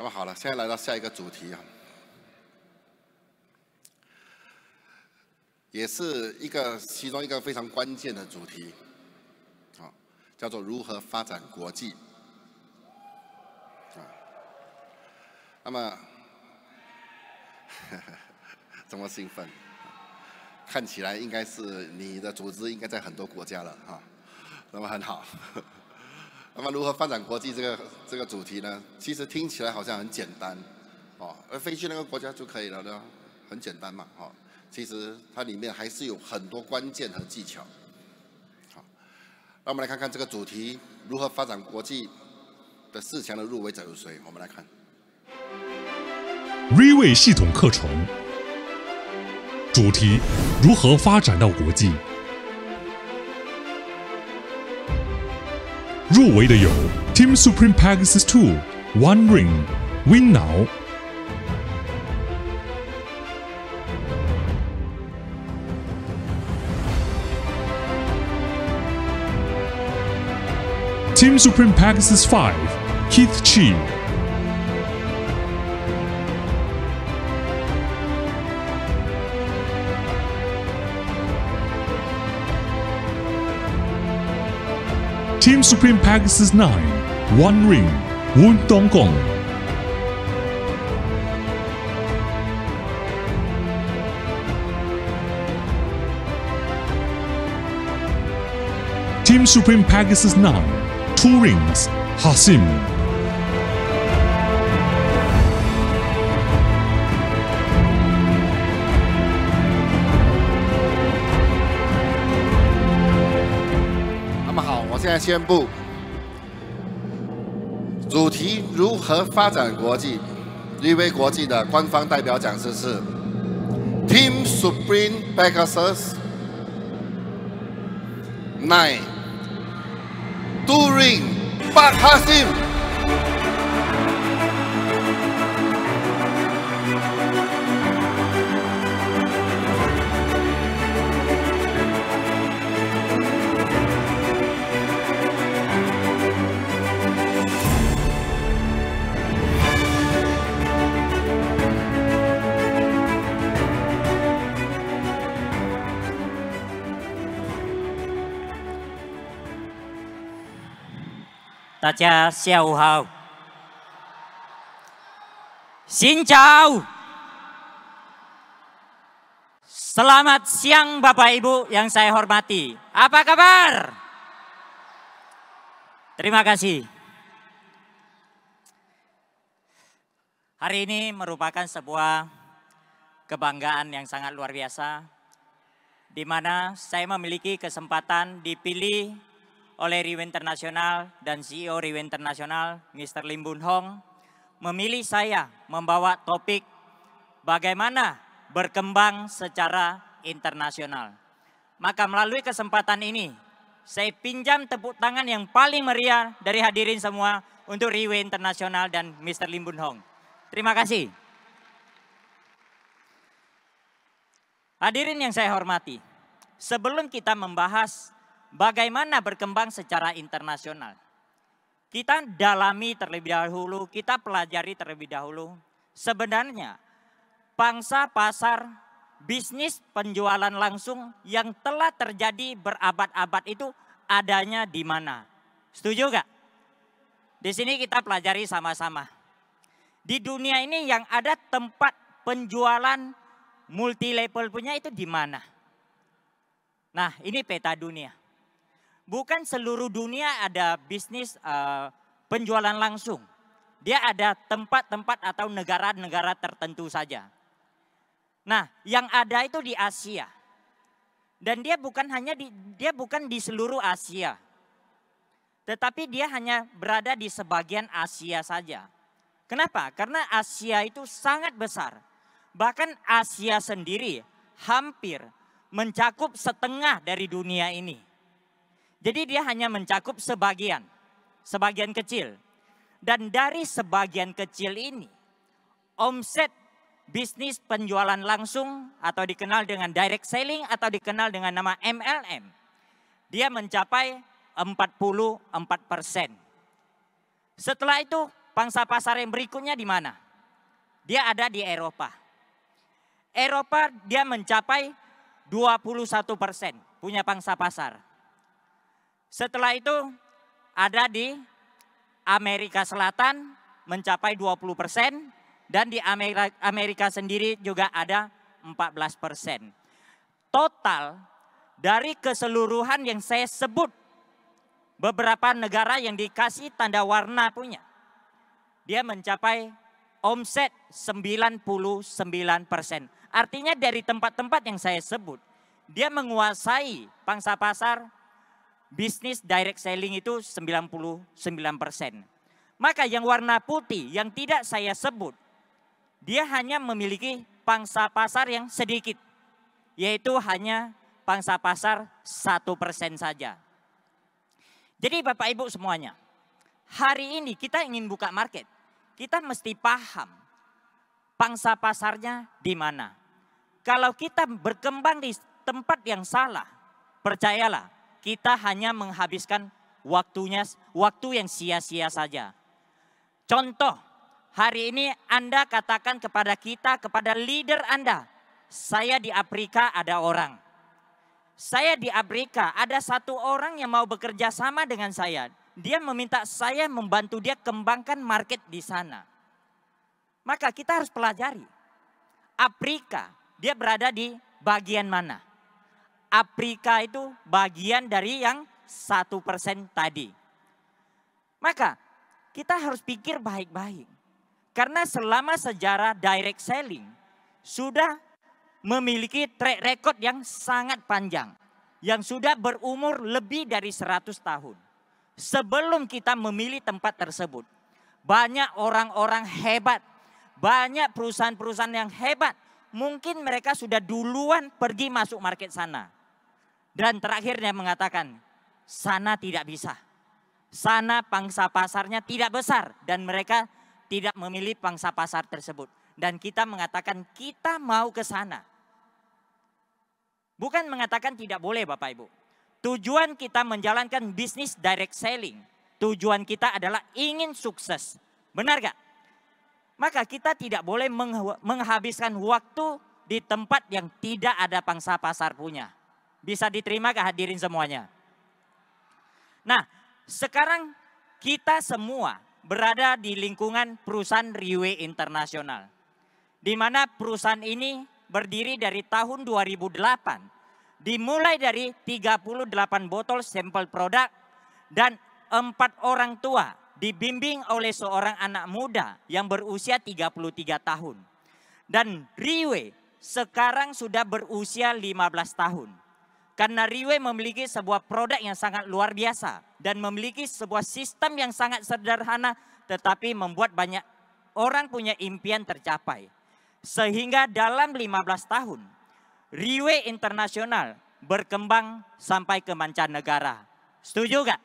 那么好了，现在来到下一个主题啊，也是其中一个非常关键的主题，啊，叫做如何发展国际。啊，那么，这么兴奋，看起来应该是你的组织应该在很多国家了哈，那么很好。那么如何发展国际这个主题呢？其实听起来好像很简单，哦，而飞去那个国家就可以了呢，很简单嘛，哦，其实它里面还是有很多关键和技巧。好，那我们来看看这个主题如何发展国际的4强的入围者有谁？我们来看 Riway 系统课程主题：如何发展到国际。入围的有 Team Supreme Pegasus 2 One Ring Win Now Team Supreme Pegasus 5 Keith Chi Team Supreme Pegasus 9 One Ring Woon Dong Gong Team Supreme Pegasus 9 Two Rings Hasim现在宣布，主题如何发展国际？Riway 国际的官方代表讲师是 Team Supreme Pegasus 9 Two Ring Pak Hasim。大家下午好。Xin chào. Selamat siang Bapak Ibu yang saya hormati. Apa kabar? Terima kasih. Hari ini merupakan sebuah kebanggaan yang sangat luar biasa, di mana saya memiliki kesempatan dipilih oleh Riway International dan CEO Riway International, Mr. Lim Boon Hong, memilih saya membawa topik bagaimana berkembang secara internasional. Maka melalui kesempatan ini, saya pinjam tepuk tangan yang paling meriah dari hadirin semua untuk Riway International dan Mr. Lim Boon Hong. Terima kasih. Hadirin yang saya hormati, sebelum kita membahas bagaimana berkembang secara internasional, kita dalami terlebih dahulu, kita pelajari terlebih dahulu. Sebenarnya pangsa pasar bisnis penjualan langsung yang telah terjadi berabad-abad itu adanya di mana? Setuju gak? Di sini kita pelajari sama-sama. Di dunia ini yang ada tempat penjualan multi level punya itu di mana? Nah, ini peta dunia. Bukan seluruh dunia ada bisnis penjualan langsung. Dia ada tempat-tempat atau negara-negara tertentu saja. Nah, yang ada itu di Asia. Dan dia bukan di seluruh Asia. Tetapi dia hanya berada di sebagian Asia saja. Kenapa? Karena Asia itu sangat besar. Bahkan Asia sendiri hampir mencakup setengah dari dunia ini. Jadi dia hanya mencakup sebagian kecil. Dan dari sebagian kecil ini, omset bisnis penjualan langsung atau dikenal dengan direct selling atau dikenal dengan nama MLM, dia mencapai 44%. Setelah itu pangsa pasar yang berikutnya di mana? Dia ada di Eropa. Eropa dia mencapai 21% punya pangsa pasar. Setelah itu ada di Amerika Selatan mencapai 20% dan di Amerika sendiri juga ada 14%. Total dari keseluruhan yang saya sebut, beberapa negara yang dikasih tanda warna punya, dia mencapai omset 99%. Artinya dari tempat-tempat yang saya sebut, dia menguasai pangsa pasar bisnis direct selling itu 99%. Maka yang warna putih yang tidak saya sebut, dia hanya memiliki pangsa pasar yang sedikit, yaitu hanya pangsa pasar 1% saja. Jadi Bapak Ibu semuanya, hari ini kita ingin buka market, kita mesti paham pangsa pasarnya di mana. Kalau kita berkembang di tempat yang salah, percayalah kita hanya menghabiskan waktu yang sia-sia saja. Contoh, hari ini Anda katakan kepada kita, kepada leader Anda, saya di Afrika ada orang. Saya di Afrika ada satu orang yang mau bekerja sama dengan saya. Dia meminta saya membantu dia kembangkan market di sana. Maka kita harus pelajari. Afrika, dia berada di bagian mana? Afrika itu bagian dari yang 1% tadi. Maka kita harus pikir baik-baik. Karena selama sejarah direct selling sudah memiliki track record yang sangat panjang. Yang sudah berumur lebih dari 100 tahun. Sebelum kita memilih tempat tersebut, banyak orang-orang hebat, banyak perusahaan-perusahaan yang hebat. Mungkin mereka sudah duluan pergi masuk market sana. Dan terakhir dia mengatakan, sana tidak bisa. Sana pangsa pasarnya tidak besar dan mereka tidak memilih pangsa pasar tersebut. Dan kita mengatakan kita mau ke sana. Bukan mengatakan tidak boleh Bapak Ibu. Tujuan kita menjalankan bisnis direct selling. Tujuan kita adalah ingin sukses. Benar gak? Maka kita tidak boleh menghabiskan waktu di tempat yang tidak ada pangsa pasar punya. Bisa diterima gak hadirin semuanya? Nah, sekarang kita semua berada di lingkungan perusahaan Riway Internasional. Di mana perusahaan ini berdiri dari tahun 2008. Dimulai dari 38 botol sampel produk dan 4 orang tua dibimbing oleh seorang anak muda yang berusia 33 tahun. Dan Riway sekarang sudah berusia 15 tahun. Karena Riway memiliki sebuah produk yang sangat luar biasa dan memiliki sebuah sistem yang sangat sederhana tetapi membuat banyak orang punya impian tercapai. Sehingga dalam 15 tahun Riway Internasional berkembang sampai ke mancanegara. Setuju gak?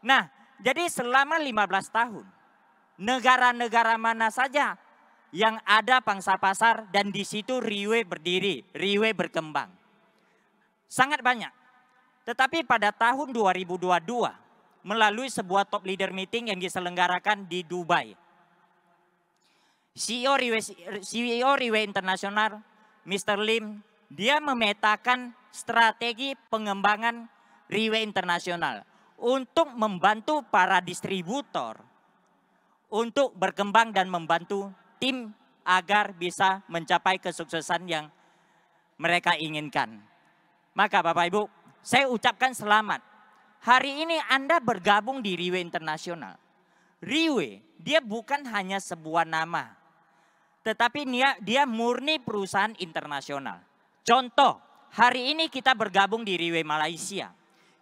Nah, jadi selama 15 tahun, negara-negara mana saja yang ada pangsa pasar dan di situ Riway berdiri, Riway berkembang. Sangat banyak. Tetapi pada tahun 2022, melalui sebuah top leader meeting yang diselenggarakan di Dubai, CEO Riway Internasional, Mr. Lim, dia memetakan strategi pengembangan Riway Internasional untuk membantu para distributor untuk berkembang dan membantu tim agar bisa mencapai kesuksesan yang mereka inginkan. Maka Bapak Ibu, saya ucapkan selamat. Hari ini Anda bergabung di Riway Internasional. Riway, dia bukan hanya sebuah nama. Tetapi dia murni perusahaan internasional. Contoh, hari ini kita bergabung di Riway Malaysia.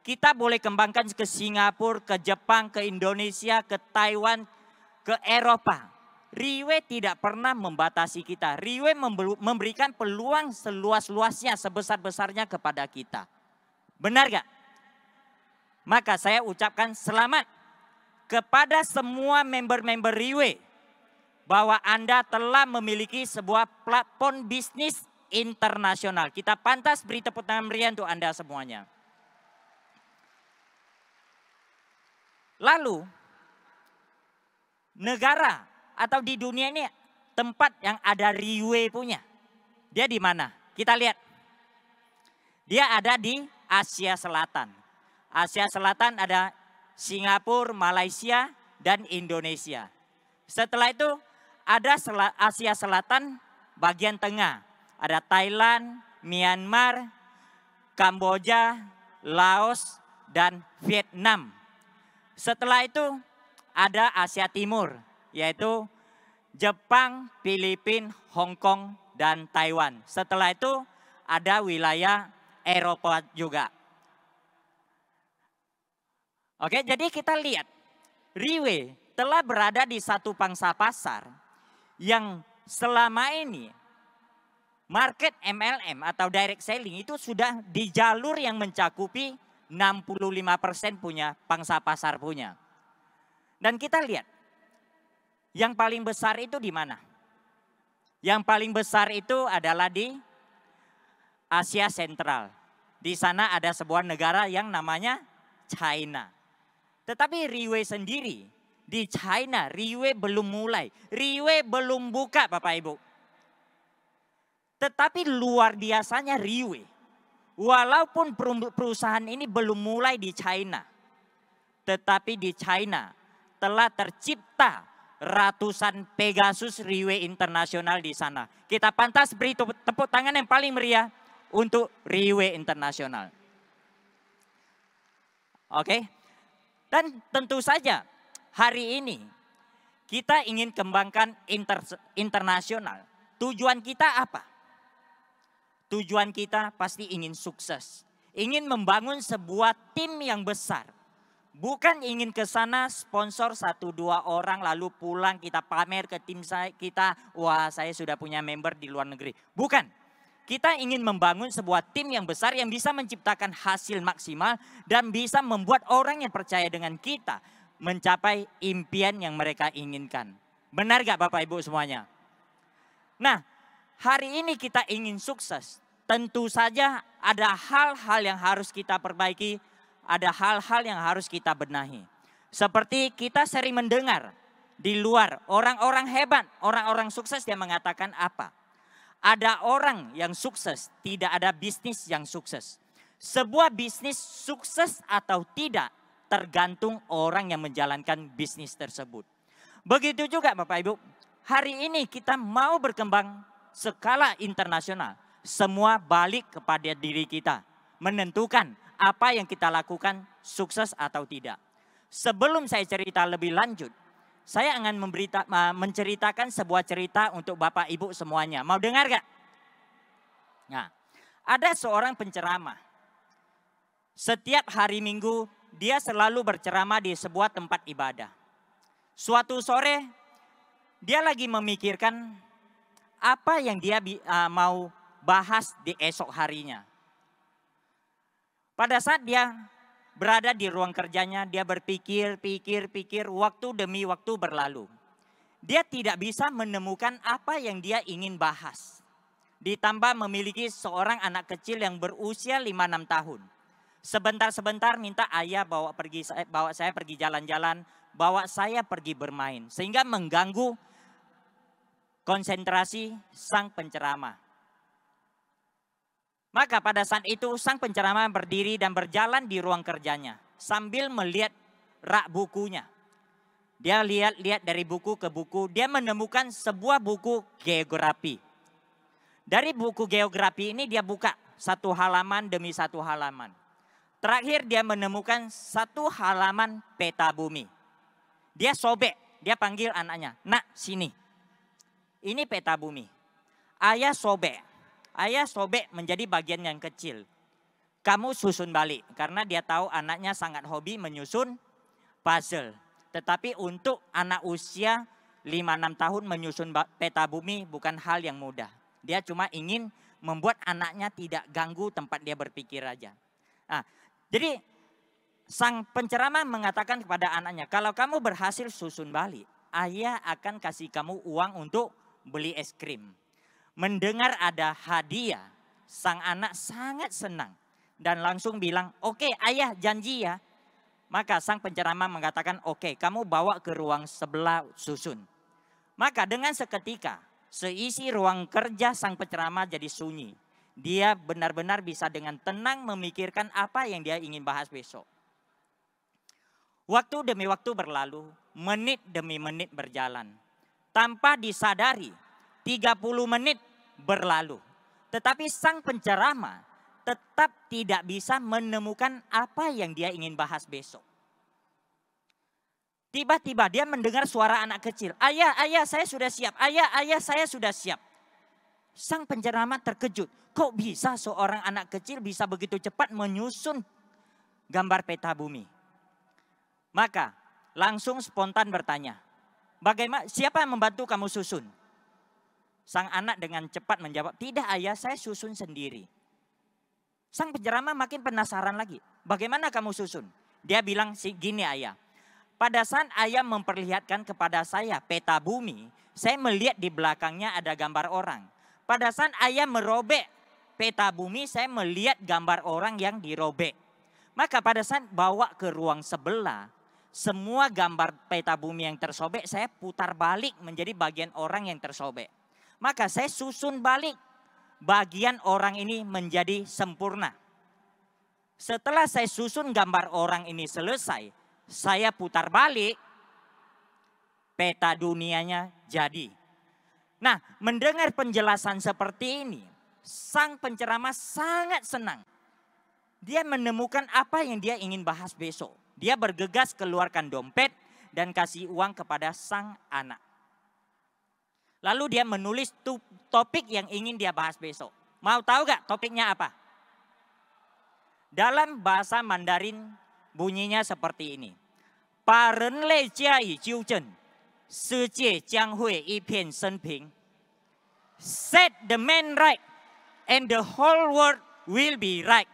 Kita boleh kembangkan ke Singapura, ke Jepang, ke Indonesia, ke Taiwan, ke Eropa. Riway tidak pernah membatasi kita. Riway memberikan peluang seluas-luasnya, sebesar-besarnya kepada kita. Benar gak? Maka saya ucapkan selamat kepada semua member-member Riway bahwa Anda telah memiliki sebuah platform bisnis internasional. Kita pantas beri tepuk tangan meriah untuk Anda semuanya. Lalu, negara atau di dunia ini tempat yang ada Riway punya. Dia di mana? Kita lihat. Dia ada di Asia Selatan. Asia Selatan ada Singapura, Malaysia, dan Indonesia. Setelah itu ada Asia Selatan bagian tengah. Ada Thailand, Myanmar, Kamboja, Laos, dan Vietnam. Setelah itu ada Asia Timur, yaitu Jepang, Filipina, Hong Kong, dan Taiwan. Setelah itu ada wilayah Eropa juga. Oke, jadi kita lihat Riway telah berada di satu pangsa pasar yang selama ini market MLM atau direct selling itu sudah di jalur yang mencakupi 65% punya pangsa pasar punya. Dan kita lihat yang paling besar itu di mana? Yang paling besar itu adalah di Asia Sentral. Di sana ada sebuah negara yang namanya China. Tetapi Riway sendiri di China, Riway belum mulai. Riway belum buka Bapak Ibu. Tetapi luar biasanya Riway. Walaupun perusahaan ini belum mulai di China. Tetapi di China telah tercipta ratusan Pegasus Riway Internasional di sana. Kita pantas beri tepuk tangan yang paling meriah untuk Riway Internasional. Oke. Dan tentu saja hari ini kita ingin kembangkan internasional. Tujuan kita apa? Tujuan kita pasti ingin sukses. Ingin membangun sebuah tim yang besar. Bukan ingin ke sana sponsor 1-2 orang lalu pulang kita pamer ke tim kita. Wah, saya sudah punya member di luar negeri. Bukan. Kita ingin membangun sebuah tim yang besar yang bisa menciptakan hasil maksimal dan bisa membuat orang yang percaya dengan kita mencapai impian yang mereka inginkan. Benar gak Bapak Ibu semuanya? Nah, hari ini kita ingin sukses. Tentu saja ada hal-hal yang harus kita perbaiki, ada hal-hal yang harus kita benahi. Seperti kita sering mendengar di luar orang-orang hebat, orang-orang sukses yang mengatakan apa? Ada orang yang sukses, tidak ada bisnis yang sukses. Sebuah bisnis sukses atau tidak tergantung orang yang menjalankan bisnis tersebut. Begitu juga Bapak Ibu, hari ini kita mau berkembang skala internasional. Semua balik kepada diri kita, menentukan apa yang kita lakukan sukses atau tidak. Sebelum saya cerita lebih lanjut, saya akan menceritakan sebuah cerita untuk Bapak Ibu semuanya. Mau dengar gak? Nah, ada seorang penceramah. Setiap hari Minggu dia selalu berceramah di sebuah tempat ibadah. Suatu sore dia lagi memikirkan apa yang dia mau bahas di esok harinya. Pada saat dia berada di ruang kerjanya, dia berpikir, waktu demi waktu berlalu. Dia tidak bisa menemukan apa yang dia ingin bahas. Ditambah memiliki seorang anak kecil yang berusia 5-6 tahun. Sebentar-sebentar minta ayah bawa saya pergi jalan-jalan, bawa saya pergi bermain. Sehingga mengganggu konsentrasi sang penceramah. Maka pada saat itu sang penceramah berdiri dan berjalan di ruang kerjanya sambil melihat rak bukunya. Dia lihat dari buku ke buku, dia menemukan sebuah buku geografi. Dari buku geografi ini dia buka satu halaman demi satu halaman. Terakhir dia menemukan satu halaman peta bumi. Dia sobek, dia panggil anaknya, "Nak, sini. Ini peta bumi." Ayah sobek menjadi bagian yang kecil. Kamu susun balik, karena dia tahu anaknya sangat hobi menyusun puzzle. Tetapi untuk anak usia 5-6 tahun menyusun peta bumi bukan hal yang mudah. Dia cuma ingin membuat anaknya tidak ganggu tempat dia berpikir aja. Nah, jadi sang penceramah mengatakan kepada anaknya, kalau kamu berhasil susun balik, ayah akan kasih kamu uang untuk beli es krim. Mendengar ada hadiah, sang anak sangat senang. Dan langsung bilang, oke ayah janji ya, Maka sang penceramah mengatakan, oke, kamu bawa ke ruang sebelah susun. Maka dengan seketika seisi ruang kerja sang penceramah jadi sunyi. Dia benar-benar bisa dengan tenang memikirkan apa yang dia ingin bahas besok. Waktu demi waktu berlalu, menit demi menit berjalan. Tanpa disadari, 30 menit berlalu. Tetapi sang penceramah tetap tidak bisa menemukan apa yang dia ingin bahas besok. Tiba-tiba dia mendengar suara anak kecil. Ayah, ayah saya sudah siap. Ayah, ayah saya sudah siap. Sang penceramah terkejut. Kok bisa seorang anak kecil bisa begitu cepat menyusun gambar peta bumi? Maka langsung spontan bertanya. Bagaimana, siapa yang membantu kamu susun? Sang anak dengan cepat menjawab, tidak ayah, saya susun sendiri. Sang penceramah makin penasaran lagi. Bagaimana kamu susun? Dia bilang, gini ayah. Pada saat ayah memperlihatkan kepada saya peta bumi, saya melihat di belakangnya ada gambar orang. Pada saat ayah merobek peta bumi, saya melihat gambar orang yang dirobek. Maka pada saat bawa ke ruang sebelah, semua gambar peta bumi yang tersobek saya putar balik menjadi bagian orang yang tersobek. Maka saya susun balik. Bagian orang ini menjadi sempurna. Setelah saya susun gambar orang ini selesai, saya putar balik, peta dunianya jadi. Nah, mendengar penjelasan seperti ini, sang penceramah sangat senang. Dia menemukan apa yang dia ingin bahas besok. Dia bergegas keluarkan dompet dan kasih uang kepada sang anak. Lalu dia menulis topik yang ingin dia bahas besok. Mau tahu gak topiknya apa? Dalam bahasa Mandarin bunyinya seperti ini. Ba ren lei jia yi jiu zhen, se jie jiang hui yi pian shen ping. Set the man right and the whole world will be right.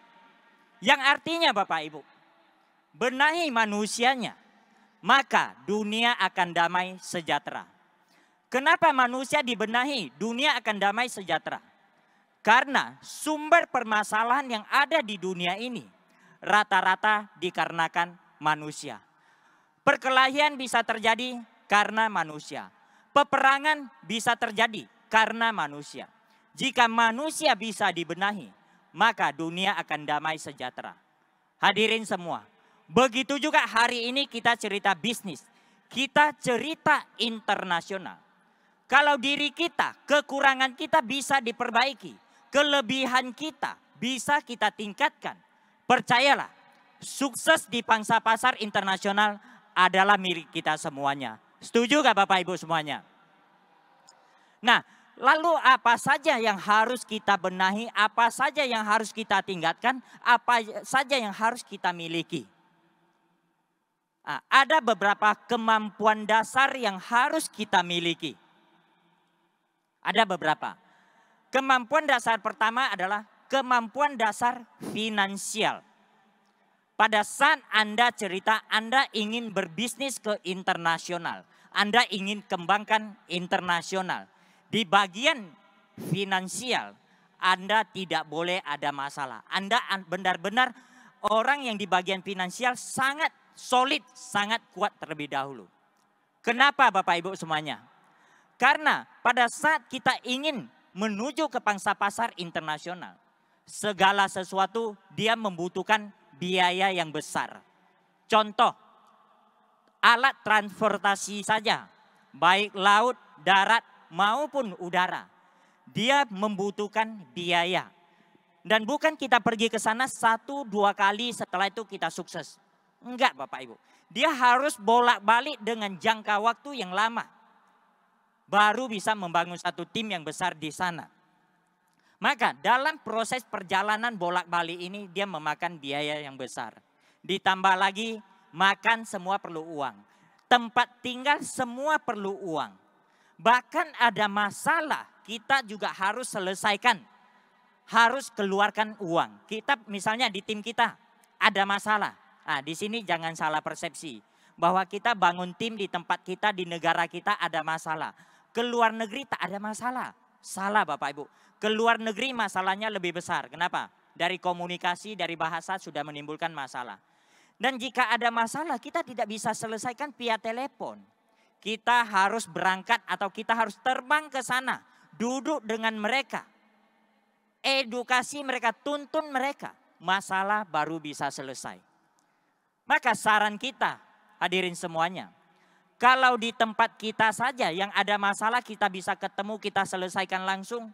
Yang artinya Bapak Ibu, benahi manusianya, maka dunia akan damai sejahtera. Kenapa manusia dibenahi? Dunia akan damai sejahtera. Karena sumber permasalahan yang ada di dunia ini rata-rata dikarenakan manusia. Perkelahian bisa terjadi karena manusia. Peperangan bisa terjadi karena manusia. Jika manusia bisa dibenahi, maka dunia akan damai sejahtera. Hadirin semua, begitu juga hari ini kita cerita bisnis. Kita cerita internasional. Kalau diri kita, kekurangan kita bisa diperbaiki. Kelebihan kita bisa kita tingkatkan. Percayalah, sukses di pangsa pasar internasional adalah milik kita semuanya. Setuju gak Bapak Ibu semuanya? Nah, lalu apa saja yang harus kita benahi, apa saja yang harus kita tingkatkan, apa saja yang harus kita miliki? Nah, ada beberapa kemampuan dasar yang harus kita miliki. Ada beberapa. Kemampuan dasar pertama adalah kemampuan dasar finansial. Pada saat Anda cerita Anda ingin berbisnis ke internasional. Anda ingin kembangkan internasional. Di bagian finansial Anda tidak boleh ada masalah. Anda benar-benar orang yang di bagian finansial sangat solid, sangat kuat terlebih dahulu. Kenapa Bapak Ibu semuanya? Karena pada saat kita ingin menuju ke pangsa pasar internasional, segala sesuatu dia membutuhkan biaya yang besar. Contoh, alat transportasi saja, baik laut, darat maupun udara, dia membutuhkan biaya. Dan bukan kita pergi ke sana 1-2 kali setelah itu kita sukses. Enggak Bapak Ibu, dia harus bolak-balik dengan jangka waktu yang lama. Baru bisa membangun satu tim yang besar di sana. Maka dalam proses perjalanan bolak-balik ini dia memakan biaya yang besar. Ditambah lagi makan semua perlu uang. Tempat tinggal semua perlu uang. Bahkan ada masalah kita juga harus selesaikan. Harus keluarkan uang. Kita misalnya di tim kita ada masalah. Nah, di sini jangan salah persepsi. Bahwa kita bangun tim di tempat kita, di negara kita ada masalah. Keluar negeri tak ada masalah. Salah Bapak Ibu. Keluar negeri masalahnya lebih besar. Kenapa? Dari komunikasi, dari bahasa sudah menimbulkan masalah. Dan jika ada masalah kita tidak bisa selesaikan via telepon. Kita harus berangkat atau kita harus terbang ke sana. Duduk dengan mereka. Edukasi mereka, tuntun mereka. Masalah baru bisa selesai. Maka saran kita, hadirin semuanya. Kalau di tempat kita saja yang ada masalah kita bisa ketemu, kita selesaikan langsung.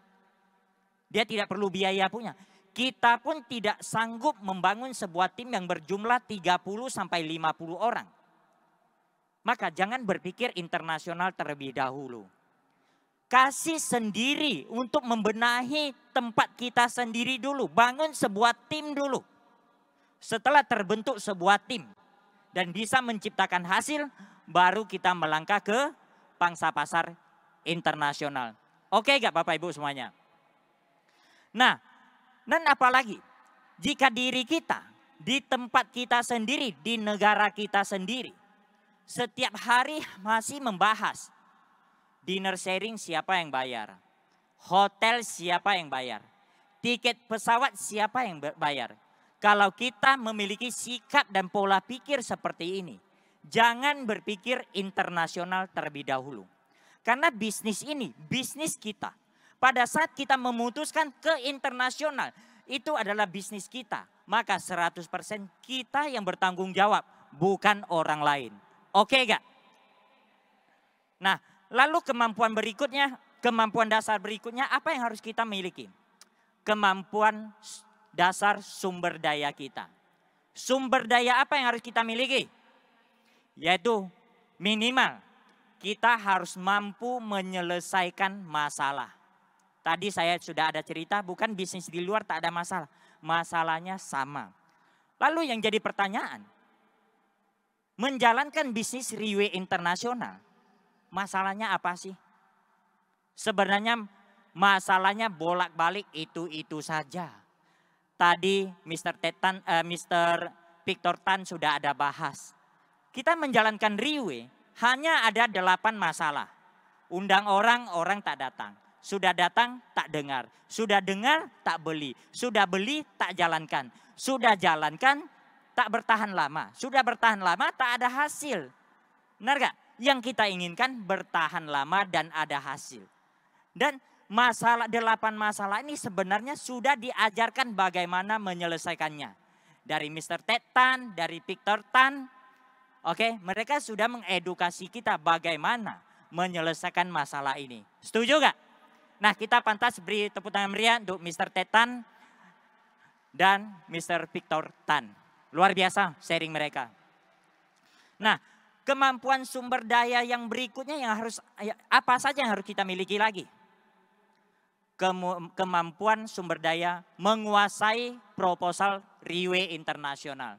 Dia tidak perlu biaya punya. Kita pun tidak sanggup membangun sebuah tim yang berjumlah 30 sampai 50 orang. Maka jangan berpikir internasional terlebih dahulu. Kasih sendiri untuk membenahi tempat kita sendiri dulu. Bangun sebuah tim dulu. Setelah terbentuk sebuah tim dan bisa menciptakan hasil, baru kita melangkah ke pangsa pasar internasional. Oke gak Bapak Ibu semuanya? Nah, dan apalagi jika diri kita di tempat kita sendiri, di negara kita sendiri, setiap hari masih membahas dinner sharing siapa yang bayar, hotel siapa yang bayar, tiket pesawat siapa yang bayar. Kalau kita memiliki sikap dan pola pikir seperti ini, jangan berpikir internasional terlebih dahulu. Karena bisnis ini, bisnis kita. Pada saat kita memutuskan ke internasional, itu adalah bisnis kita. Maka 100% kita yang bertanggung jawab, bukan orang lain. Oke gak? Nah, lalu kemampuan berikutnya, kemampuan dasar berikutnya apa yang harus kita miliki? Kemampuan dasar sumber daya kita. Sumber daya apa yang harus kita miliki? Yaitu minimal kita harus mampu menyelesaikan masalah. Tadi saya sudah ada cerita, bukan bisnis di luar tak ada masalah. Masalahnya sama. Lalu yang jadi pertanyaan, menjalankan bisnis Riway Internasional, masalahnya apa sih? Sebenarnya masalahnya bolak-balik itu saja. Tadi Mr. Victor Tan sudah ada bahas. Kita menjalankan Riway hanya ada 8 masalah. Undang orang, orang tak datang. Sudah datang, tak dengar. Sudah dengar, tak beli. Sudah beli, tak jalankan. Sudah jalankan, tak bertahan lama. Sudah bertahan lama, tak ada hasil. Benar gak? Yang kita inginkan bertahan lama dan ada hasil. Dan 8 masalah ini sebenarnya sudah diajarkan bagaimana menyelesaikannya. Dari Mr. Ted Tan, dari Victor Tan. Oke, mereka sudah mengedukasi kita bagaimana menyelesaikan masalah ini. Setuju gak? Nah, kita pantas beri tepuk tangan meriah untuk Mr. Ted Tan dan Mr. Victor Tan. Luar biasa sharing mereka. Nah, kemampuan sumber daya yang berikutnya yang harus apa saja yang harus kita miliki lagi? Kemampuan sumber daya menguasai proposal Riway Internasional.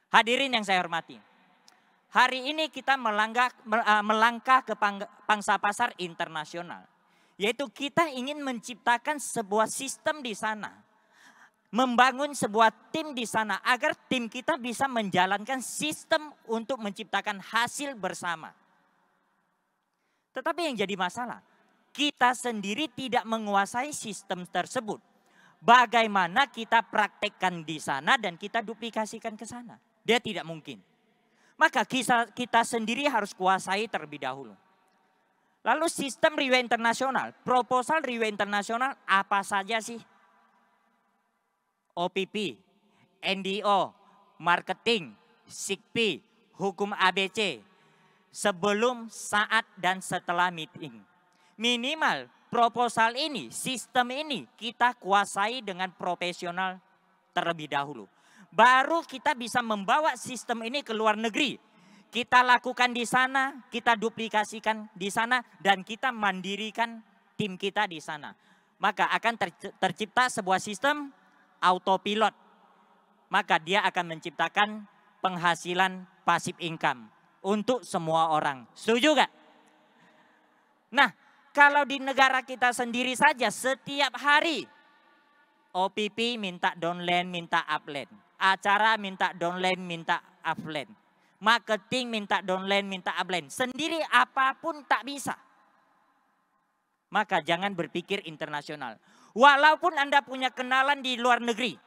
Hadirin yang saya hormati. Hari ini kita melangkah ke pangsa pasar internasional. Yaitu kita ingin menciptakan sebuah sistem di sana. Membangun sebuah tim di sana agar tim kita bisa menjalankan sistem untuk menciptakan hasil bersama. Tetapi yang jadi masalah, kita sendiri tidak menguasai sistem tersebut. Bagaimana kita praktekkan di sana dan kita duplikasikan ke sana? Dia tidak mungkin. Maka kita sendiri harus kuasai terlebih dahulu. Lalu sistem Riway Internasional, proposal Riway Internasional apa saja sih? OPP, NDO, marketing, SIGP, hukum ABC. Sebelum, saat, dan setelah meeting. Minimal proposal ini, sistem ini kita kuasai dengan profesional terlebih dahulu. Baru kita bisa membawa sistem ini ke luar negeri. Kita lakukan di sana, kita duplikasikan di sana, dan kita mandirikan tim kita di sana. Maka akan tercipta sebuah sistem autopilot. Maka dia akan menciptakan penghasilan passive income untuk semua orang. Setuju gak? Nah, kalau di negara kita sendiri saja setiap hari OPP minta downline, minta upline. Acara minta downline, minta upline. Marketing minta downline, minta upline. Sendiri apapun tak bisa. Maka jangan berpikir internasional. Walaupun Anda punya kenalan di luar negeri.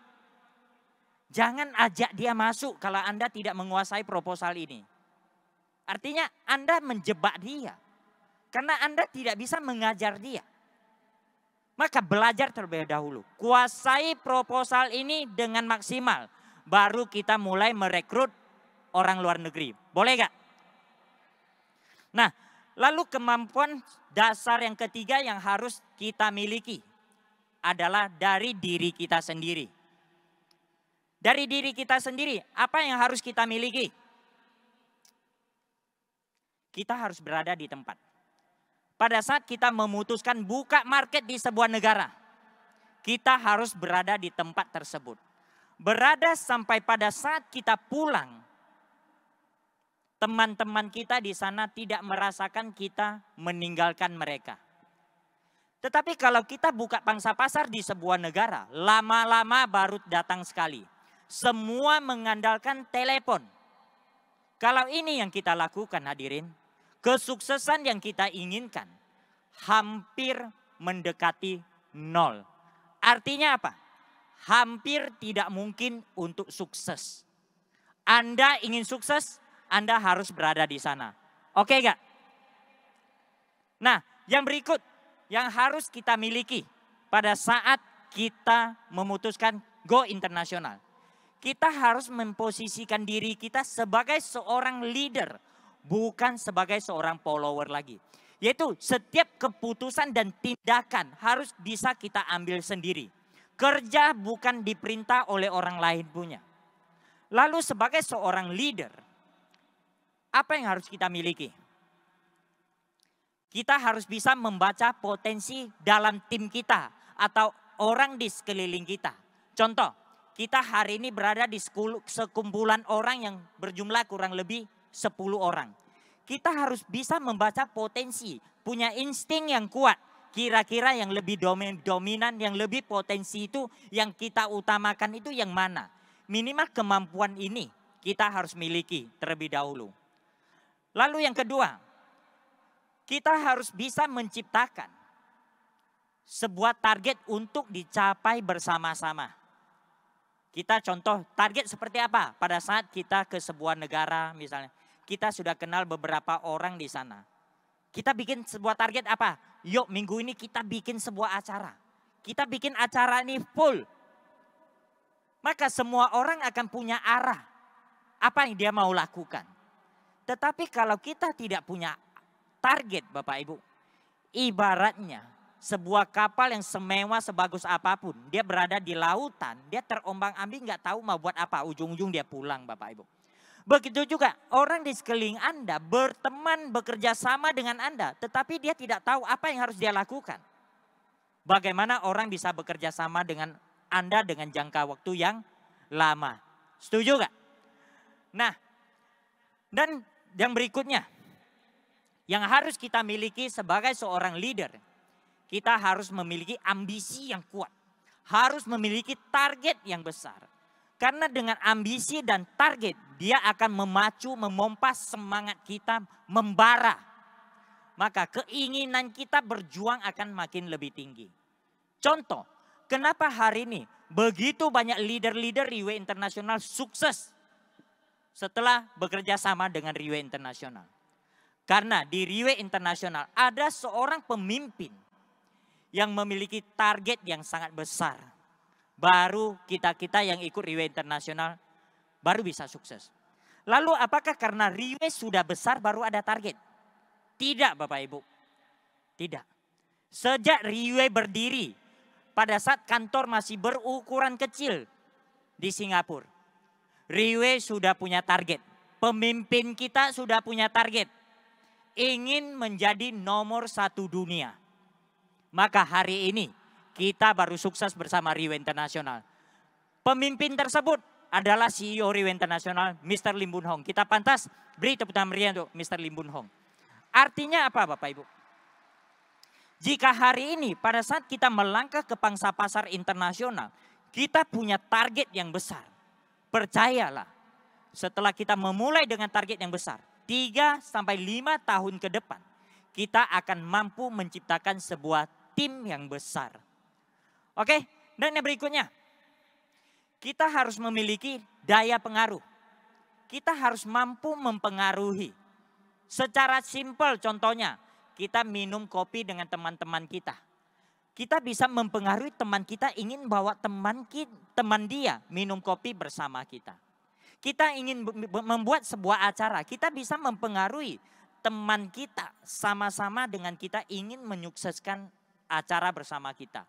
Jangan ajak dia masuk kalau Anda tidak menguasai proposal ini. Artinya Anda menjebak dia. Karena Anda tidak bisa mengajar dia. Maka belajar terlebih dahulu. Kuasai proposal ini dengan maksimal. Baru kita mulai merekrut orang luar negeri. Boleh gak? Nah, lalu kemampuan dasar yang ketiga yang harus kita miliki adalah dari diri kita sendiri. Dari diri kita sendiri, apa yang harus kita miliki? Kita harus berada di tempat. Pada saat kita memutuskan buka market di sebuah negara, kita harus berada di tempat tersebut. Berada sampai pada saat kita pulang, teman-teman kita di sana tidak merasakan kita meninggalkan mereka. Tetapi kalau kita buka pangsa pasar di sebuah negara, lama-lama baru datang sekali. Semua mengandalkan telepon. Kalau ini yang kita lakukan hadirin, kesuksesan yang kita inginkan hampir mendekati nol. Artinya apa? Hampir tidak mungkin untuk sukses. Anda ingin sukses, Anda harus berada di sana. Oke gak? Nah, yang berikut yang harus kita miliki pada saat kita memutuskan go internasional. Kita harus memposisikan diri kita sebagai seorang leader, bukan sebagai seorang follower lagi. Yaitu setiap keputusan dan tindakan harus bisa kita ambil sendiri. Kerja bukan diperintah oleh orang lain punya. Lalu sebagai seorang leader, apa yang harus kita miliki? Kita harus bisa membaca potensi dalam tim kita atau orang di sekeliling kita. Contoh, kita hari ini berada di sekumpulan orang yang berjumlah kurang lebih 10 orang. Kita harus bisa membaca potensi, punya insting yang kuat. Kira-kira yang lebih dominan, yang lebih potensi itu yang kita utamakan itu yang mana. Minimal kemampuan ini kita harus miliki terlebih dahulu. Lalu yang kedua, kita harus bisa menciptakan sebuah target untuk dicapai bersama-sama. Kita contoh target seperti apa pada saat kita ke sebuah negara misalnya. Kita sudah kenal beberapa orang di sana. Kita bikin sebuah target apa? Yuk minggu ini kita bikin sebuah acara. Kita bikin acara ini full. Maka semua orang akan punya arah. Apa yang dia mau lakukan. Tetapi kalau kita tidak punya target Bapak Ibu. Ibaratnya sebuah kapal yang semewah sebagus apapun. Dia berada di lautan. Dia terombang ambing gak tahu mau buat apa. Ujung-ujung dia pulang Bapak Ibu. Begitu juga orang di sekeliling Anda berteman bekerja sama dengan Anda. Tetapi dia tidak tahu apa yang harus dia lakukan. Bagaimana orang bisa bekerja sama dengan Anda dengan jangka waktu yang lama. Setuju gak? Nah, dan yang berikutnya. Yang harus kita miliki sebagai seorang leader. Kita harus memiliki ambisi yang kuat. Harus memiliki target yang besar. Karena dengan ambisi dan target, dia akan memacu, memompa semangat kita membara. Maka keinginan kita berjuang akan makin lebih tinggi. Contoh, kenapa hari ini begitu banyak leader-leader Riway Internasional sukses setelah bekerja sama dengan Riway Internasional. Karena di Riway Internasional ada seorang pemimpin yang memiliki target yang sangat besar. Baru kita-kita yang ikut Riway Internasional baru bisa sukses. Lalu apakah karena Riway sudah besar baru ada target? Tidak Bapak Ibu. Tidak. Sejak Riway berdiri pada saat kantor masih berukuran kecil di Singapura. Riway sudah punya target. Pemimpin kita sudah punya target. Ingin menjadi nomor 1 dunia. Maka hari ini kita baru sukses bersama Riway Internasional. Pemimpin tersebut adalah CEO Riway Internasional, Mr. Lim Boon Hong. Kita pantas beri tepuk tangan meriah untuk Mr. Lim Boon Hong. Artinya apa Bapak Ibu? Jika hari ini pada saat kita melangkah ke pangsa pasar internasional, kita punya target yang besar. Percayalah, setelah kita memulai dengan target yang besar, 3-5 tahun ke depan, kita akan mampu menciptakan sebuah tim yang besar. Oke, dan yang berikutnya. kita harus memiliki daya pengaruh. Kita harus mampu mempengaruhi. Secara simpel contohnya, kita minum kopi dengan teman-teman kita. Kita bisa mempengaruhi teman kita ingin bawa teman dia minum kopi bersama kita. Kita ingin membuat sebuah acara, kita bisa mempengaruhi teman kita sama-sama dengan kita ingin menyukseskan acara bersama kita.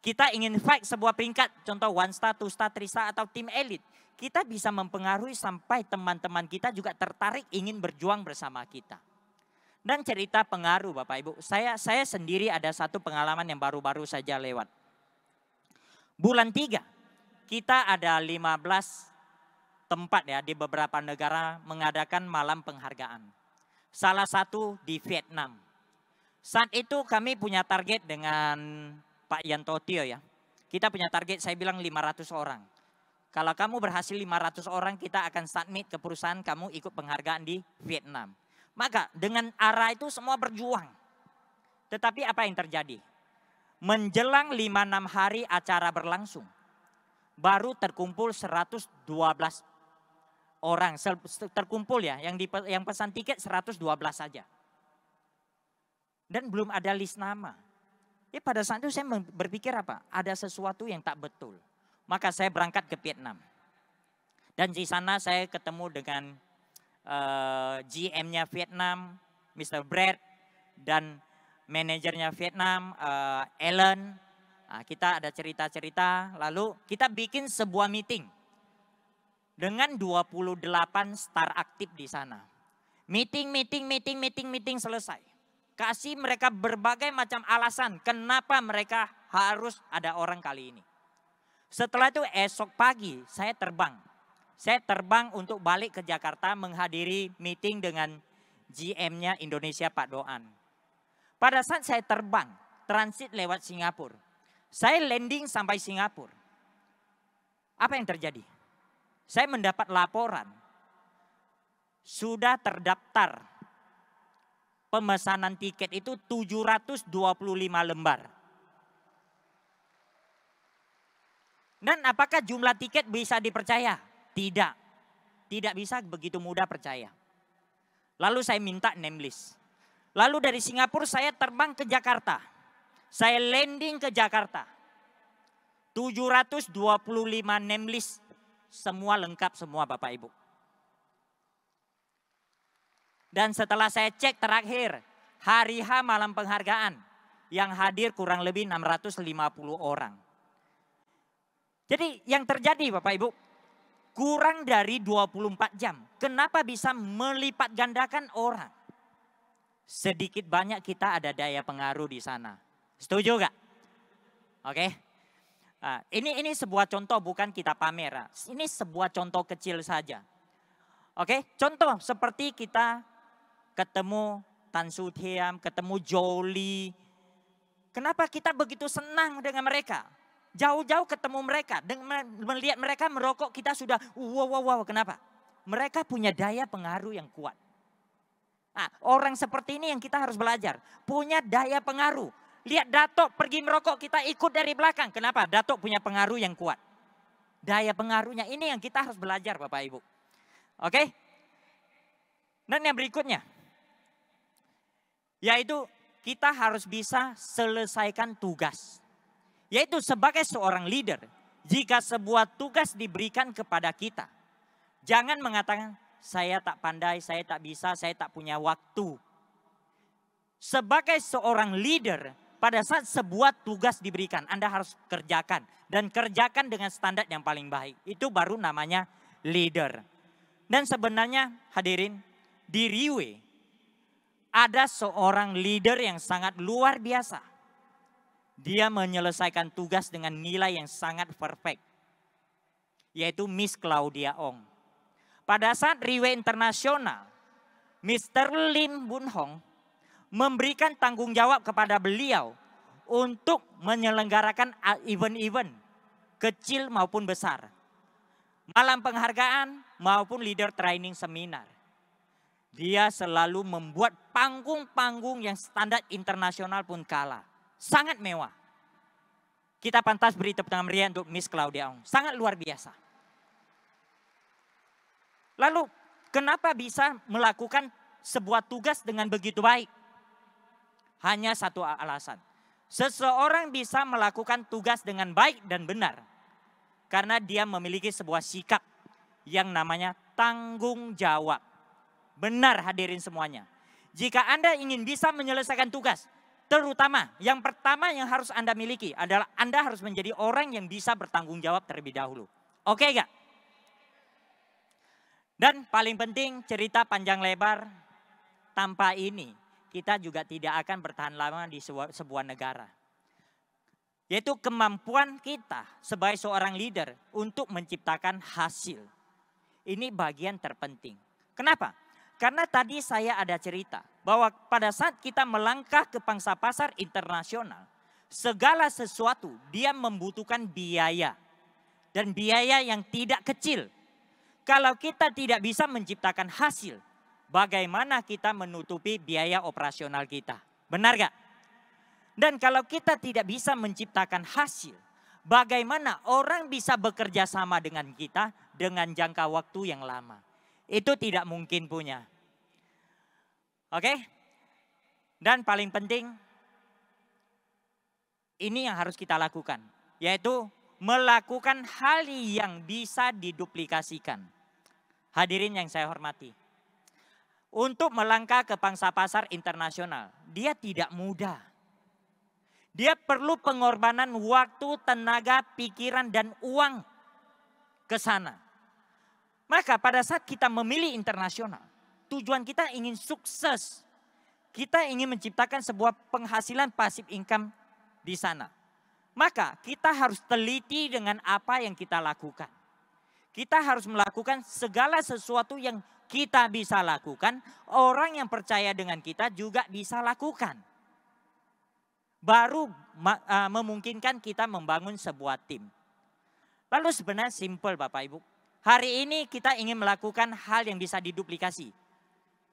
Kita ingin fight sebuah peringkat, contoh 1 star, 2 star, 3 star atau tim elit. Kita bisa mempengaruhi sampai teman-teman kita juga tertarik ingin berjuang bersama kita. Dan cerita pengaruh Bapak Ibu, saya sendiri ada satu pengalaman yang baru-baru saja lewat. Bulan 3, kita ada 15 tempat ya di beberapa negara mengadakan malam penghargaan. Salah satu di Vietnam. Saat itu kami punya target dengan Pak Yanto Tio ya. Kita punya target, saya bilang 500 orang. Kalau kamu berhasil 500 orang, kita akan submit ke perusahaan kamu ikut penghargaan di Vietnam. Maka dengan arah itu semua berjuang. Tetapi apa yang terjadi? Menjelang 5-6 hari acara berlangsung, baru terkumpul 112 orang terkumpul ya, yang pesan tiket 112 saja. Dan belum ada list nama. Ya pada saat itu saya berpikir apa? Ada sesuatu yang tak betul. Maka saya berangkat ke Vietnam. Dan di sana saya ketemu dengan GM-nya Vietnam, Mr. Brad, dan manajernya Vietnam, Ellen. Nah, kita ada cerita-cerita, lalu kita bikin sebuah meeting. Dengan 28 star aktif di sana. Meeting selesai. Kasih mereka berbagai macam alasan kenapa mereka harus ada orang kali ini. Setelah itu esok pagi saya terbang. Saya terbang untuk balik ke Jakarta menghadiri meeting dengan GM-nya Indonesia Pak Doan. Pada saat saya terbang, transit lewat Singapura. Saya landing sampai Singapura. Apa yang terjadi? Saya mendapat laporan, sudah terdaftar pemesanan tiket itu 725 lembar. Dan apakah jumlah tiket bisa dipercaya? Tidak, tidak bisa begitu mudah percaya. Lalu saya minta name list. Lalu dari Singapura saya terbang ke Jakarta. Saya landing ke Jakarta. 725 name list. Semua lengkap semua Bapak Ibu. Dan setelah saya cek terakhir, hari H malam penghargaan, yang hadir kurang lebih 650 orang. Jadi yang terjadi Bapak Ibu, kurang dari 24 jam. Kenapa bisa melipat gandakan orang? Sedikit banyak kita ada daya pengaruh di sana. Setuju gak? Oke. Nah, ini sebuah contoh, bukan kita pamer. Ini sebuah contoh kecil saja. Oke, contoh seperti kita ketemu Tan Su Thiam, ketemu Jolie. Kenapa kita begitu senang dengan mereka? Jauh-jauh ketemu mereka, melihat mereka merokok kita sudah wow. Kenapa? Mereka punya daya pengaruh yang kuat. Nah, orang seperti ini yang kita harus belajar. Punya daya pengaruh. Lihat Datuk pergi merokok, kita ikut dari belakang. Kenapa? Datuk punya pengaruh yang kuat. Daya pengaruhnya ini yang kita harus belajar Bapak Ibu. Oke? Dan yang berikutnya. Yaitu kita harus bisa selesaikan tugas. Yaitu sebagai seorang leader. Jika sebuah tugas diberikan kepada kita. Jangan mengatakan saya tak pandai, saya tak bisa, saya tak punya waktu. Sebagai seorang leader. Pada saat sebuah tugas diberikan, Anda harus kerjakan. Dan kerjakan dengan standar yang paling baik. Itu baru namanya leader. Dan sebenarnya hadirin, di Riwe ada seorang leader yang sangat luar biasa. Dia menyelesaikan tugas dengan nilai yang sangat perfect. Yaitu Miss Claudia Ong. Pada saat Riwe Internasional, Mr. Lim Bun Hong memberikan tanggung jawab kepada beliau untuk menyelenggarakan event-event kecil maupun besar. Malam penghargaan maupun leader training seminar. Dia selalu membuat panggung-panggung yang standar internasional pun kalah. Sangat mewah. Kita pantas beri tepuk tangan meriah untuk Miss Claudia Ong. Sangat luar biasa. Lalu kenapa bisa melakukan sebuah tugas dengan begitu baik? Hanya satu alasan. Seseorang bisa melakukan tugas dengan baik dan benar. Karena dia memiliki sebuah sikap yang namanya tanggung jawab. Benar hadirin semuanya. Jika Anda ingin bisa menyelesaikan tugas, terutama yang pertama yang harus Anda miliki adalah Anda harus menjadi orang yang bisa bertanggung jawab terlebih dahulu. Oke gak? Dan paling penting cerita panjang lebar, tanpa ini kita juga tidak akan bertahan lama di sebuah negara. Yaitu kemampuan kita sebagai seorang leader untuk menciptakan hasil. Ini bagian terpenting. Kenapa? Karena tadi saya ada cerita bahwa pada saat kita melangkah ke pangsa pasar internasional, segala sesuatu dia membutuhkan biaya. Dan biaya yang tidak kecil. Kalau kita tidak bisa menciptakan hasil, bagaimana kita menutupi biaya operasional kita? Benar gak? Dan kalau kita tidak bisa menciptakan hasil, bagaimana orang bisa bekerja sama dengan kita dengan jangka waktu yang lama? Itu tidak mungkin punya. Oke? Dan paling penting, ini yang harus kita lakukan. Yaitu melakukan hal yang bisa diduplikasikan. Hadirin yang saya hormati. Untuk melangkah ke pangsa pasar internasional, dia tidak mudah. Dia perlu pengorbanan waktu, tenaga, pikiran, dan uang ke sana. Maka pada saat kita memilih internasional, tujuan kita ingin sukses. Kita ingin menciptakan sebuah penghasilan pasif income di sana. Maka kita harus teliti dengan apa yang kita lakukan. Kita harus melakukan segala sesuatu yang kita bisa lakukan. Orang yang percaya dengan kita juga bisa lakukan. Baru memungkinkan kita membangun sebuah tim. Lalu sebenarnya simple Bapak Ibu. Hari ini kita ingin melakukan hal yang bisa diduplikasi.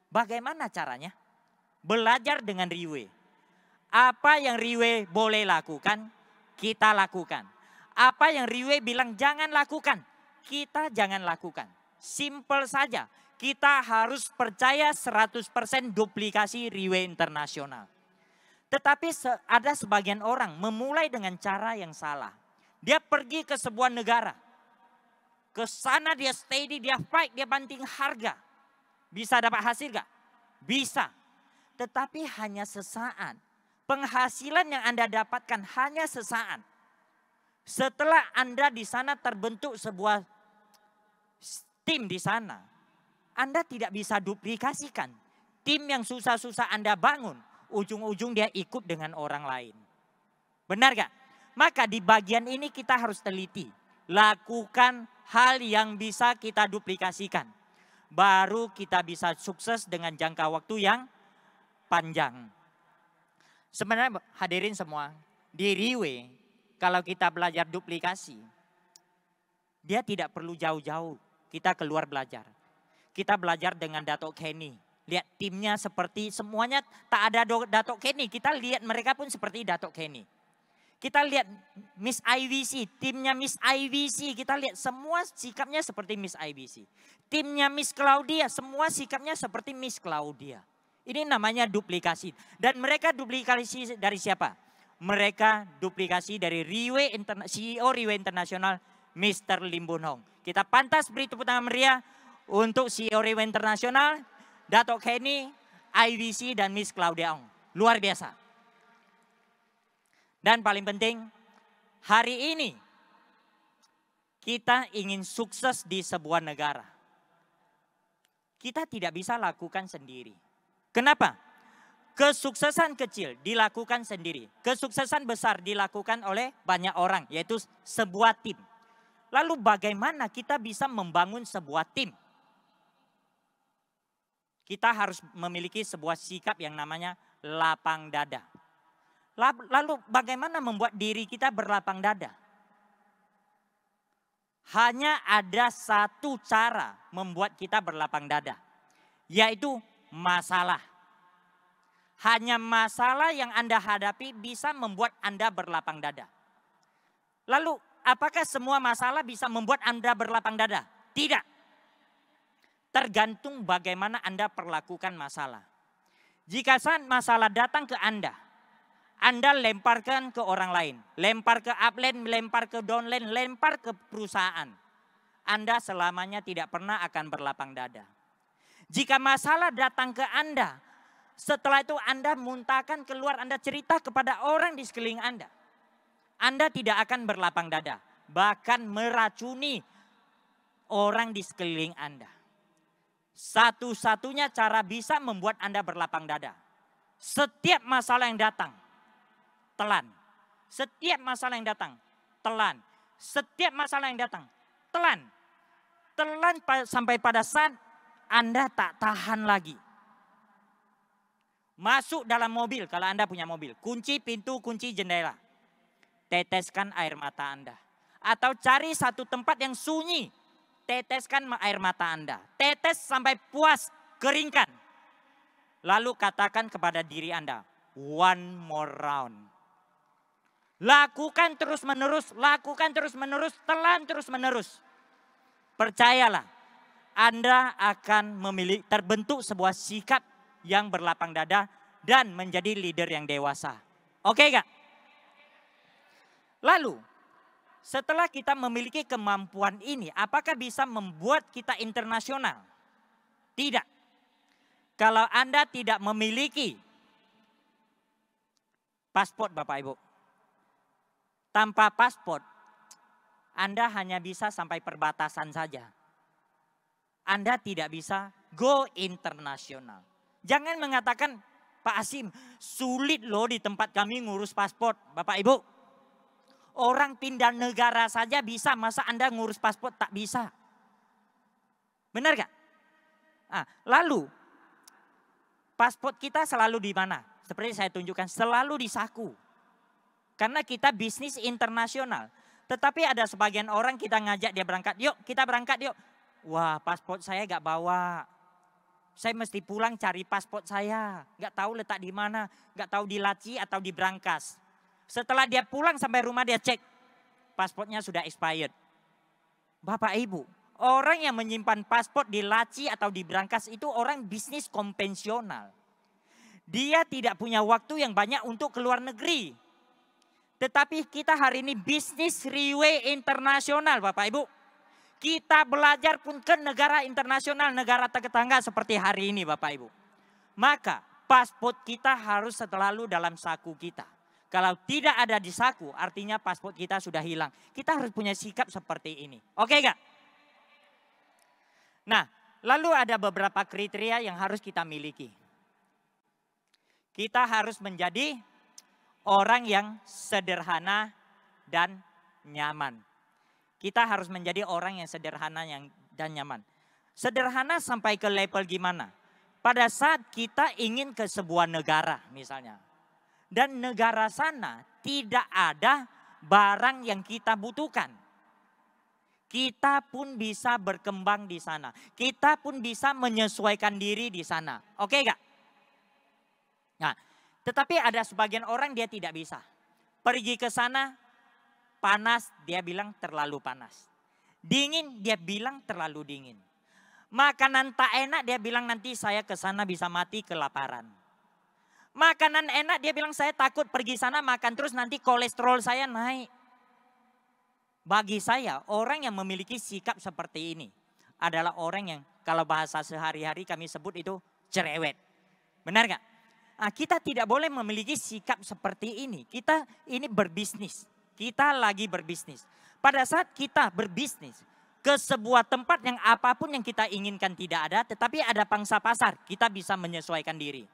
Bagaimana caranya? Belajar dengan Riwe. Apa yang Riwe boleh lakukan, kita lakukan. Apa yang Riwe bilang jangan lakukan, kita jangan lakukan. Simple saja. Kita harus percaya 100% duplikasi Riwe Internasional. Tetapi ada sebagian orang memulai dengan cara yang salah. Dia pergi ke sebuah negara. Ke sana dia steady, dia fight, dia banting harga. Bisa dapat hasil gak? Bisa. Tetapi hanya sesaat. Penghasilan yang Anda dapatkan hanya sesaat. Setelah Anda di sana terbentuk sebuah tim di sana. Anda tidak bisa duplikasikan. Tim yang susah-susah Anda bangun. Ujung-ujung dia ikut dengan orang lain. Benar gak? Maka di bagian ini kita harus teliti. Lakukan hal yang bisa kita duplikasikan. Baru kita bisa sukses dengan jangka waktu yang panjang. Sebenarnya hadirin semua, di Riwe kalau kita belajar duplikasi, dia tidak perlu jauh-jauh kita keluar belajar. Kita belajar dengan Dato' Kenny. Lihat timnya seperti semuanya tak ada Dato' Kenny. Kita lihat mereka pun seperti Dato' Kenny. Kita lihat Miss IWC, timnya Miss IWC. Kita lihat semua sikapnya seperti Miss IWC. Timnya Miss Claudia, semua sikapnya seperti Miss Claudia. Ini namanya duplikasi. Dan mereka duplikasi dari siapa? Mereka duplikasi dari CEO Riwe Internasional, Mr. Lim Boon Hong. Kita pantas beri tepuk tangan meriah untuk CEO Riwe Internasional, Dato' Kenny, IWC, dan Miss Claudia Ong. Luar biasa. Dan paling penting, hari ini kita ingin sukses di sebuah negara. Kita tidak bisa lakukan sendiri. Kenapa? Kesuksesan kecil dilakukan sendiri. Kesuksesan besar dilakukan oleh banyak orang, yaitu sebuah tim. Lalu bagaimana kita bisa membangun sebuah tim? Kita harus memiliki sebuah sikap yang namanya lapang dada. Lalu bagaimana membuat diri kita berlapang dada? Hanya ada satu cara membuat kita berlapang dada. Yaitu masalah. Hanya masalah yang Anda hadapi bisa membuat Anda berlapang dada. Lalu apakah semua masalah bisa membuat Anda berlapang dada? Tidak. Tergantung bagaimana Anda perlakukan masalah. Jika masalah datang ke Anda lemparkan ke orang lain. Lempar ke upline, lempar ke downline, lempar ke perusahaan. Anda selamanya tidak pernah akan berlapang dada. Jika masalah datang ke Anda, setelah itu Anda muntahkan keluar, Anda cerita kepada orang di sekeliling Anda. Anda tidak akan berlapang dada. Bahkan meracuni orang di sekeliling Anda. Satu-satunya cara bisa membuat Anda berlapang dada. Setiap masalah yang datang, telan. Setiap masalah yang datang, telan. Setiap masalah yang datang, telan. Telan sampai pada saat Anda tak tahan lagi. Masuk dalam mobil kalau Anda punya mobil. Kunci pintu, kunci jendela. Teteskan air mata Anda. Atau cari satu tempat yang sunyi. Teteskan air mata Anda. Tetes sampai puas, keringkan. Lalu katakan kepada diri Anda, one more round. Lakukan terus menerus, telan terus menerus. Percayalah, Anda akan terbentuk sebuah sikap yang berlapang dada dan menjadi leader yang dewasa. Oke gak? Lalu, setelah kita memiliki kemampuan ini, apakah bisa membuat kita internasional? Tidak. Kalau Anda tidak memiliki paspor Bapak Ibu. Tanpa paspor, Anda hanya bisa sampai perbatasan saja. Anda tidak bisa go internasional. Jangan mengatakan, Pak Asim, sulit loh di tempat kami ngurus paspor. Bapak Ibu, orang pindah negara saja bisa, masa Anda ngurus paspor tak bisa? Benar gak? Nah, lalu, paspor kita selalu di mana? Seperti saya tunjukkan, selalu di saku. Karena kita bisnis internasional. Tetapi ada sebagian orang kita ngajak dia berangkat. Yuk kita berangkat yuk. Wah paspor saya gak bawa. Saya mesti pulang cari paspor saya. Gak tahu letak di mana. Gak tahu di laci atau di brankas. Setelah dia pulang sampai rumah dia cek. Paspornya sudah expired. Bapak Ibu. Orang yang menyimpan paspor di laci atau di brankas itu orang bisnis konvensional. Dia tidak punya waktu yang banyak untuk keluar negeri. Tetapi kita hari ini bisnis Riway internasional Bapak Ibu. Kita belajar pun ke negara internasional, negara tetangga seperti hari ini Bapak Ibu. Maka paspor kita harus selalu dalam saku kita. Kalau tidak ada di saku artinya paspor kita sudah hilang. Kita harus punya sikap seperti ini. Oke gak? Nah lalu ada beberapa kriteria yang harus kita miliki. Kita harus menjadi orang yang sederhana dan nyaman. Kita harus menjadi orang yang sederhana dan nyaman. Sederhana sampai ke level gimana? Pada saat kita ingin ke sebuah negara misalnya. Dan negara sana tidak ada barang yang kita butuhkan. Kita pun bisa berkembang di sana. Kita pun bisa menyesuaikan diri di sana. Oke gak? Nah, tetapi ada sebagian orang dia tidak bisa. Pergi ke sana panas, dia bilang terlalu panas. Dingin, dia bilang terlalu dingin. Makanan tak enak, dia bilang nanti saya ke sana bisa mati kelaparan. Makanan enak, dia bilang saya takut pergi sana makan terus nanti kolesterol saya naik. Bagi saya, orang yang memiliki sikap seperti ini adalah orang yang kalau bahasa sehari-hari kami sebut itu cerewet. Benar gak? Nah, kita tidak boleh memiliki sikap seperti ini. Kita ini berbisnis. Kita lagi berbisnis. Pada saat kita berbisnis ke sebuah tempat yang apapun yang kita inginkan tidak ada. Tetapi ada pangsa pasar. Kita bisa menyesuaikan diri.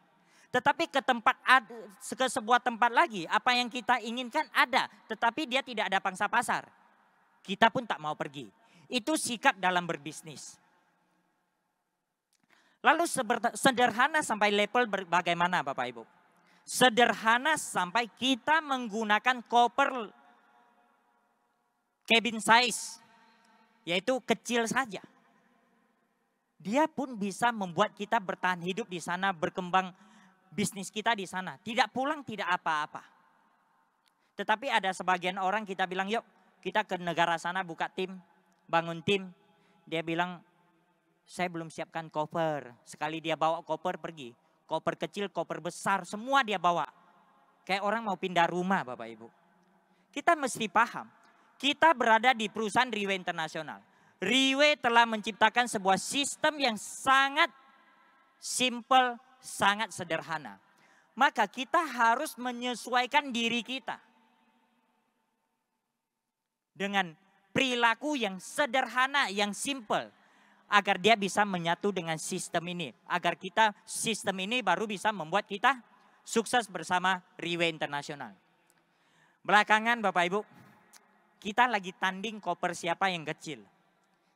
Tetapi ke sebuah tempat lagi apa yang kita inginkan ada. Tetapi dia tidak ada pangsa pasar. Kita pun tak mau pergi. Itu sikap dalam berbisnis. Lalu sederhana sampai level bagaimana Bapak Ibu? Sederhana sampai kita menggunakan koper cabin size. Yaitu kecil saja. Dia pun bisa membuat kita bertahan hidup di sana, berkembang bisnis kita di sana. Tidak pulang, tidak apa-apa. Tetapi ada sebagian orang kita bilang yuk kita ke negara sana buka tim, bangun tim. Dia bilang, saya belum siapkan koper. Sekali dia bawa koper pergi. Koper kecil, koper besar, semua dia bawa. Kayak orang mau pindah rumah Bapak Ibu. Kita mesti paham, kita berada di perusahaan Riway Internasional. Riway telah menciptakan sebuah sistem yang sangat simple, sangat sederhana. Maka kita harus menyesuaikan diri kita dengan perilaku yang sederhana, yang simple. Agar dia bisa menyatu dengan sistem ini. Agar sistem ini baru bisa membuat kita sukses bersama Riway Internasional. Belakangan Bapak Ibu, kita lagi tanding koper siapa yang kecil.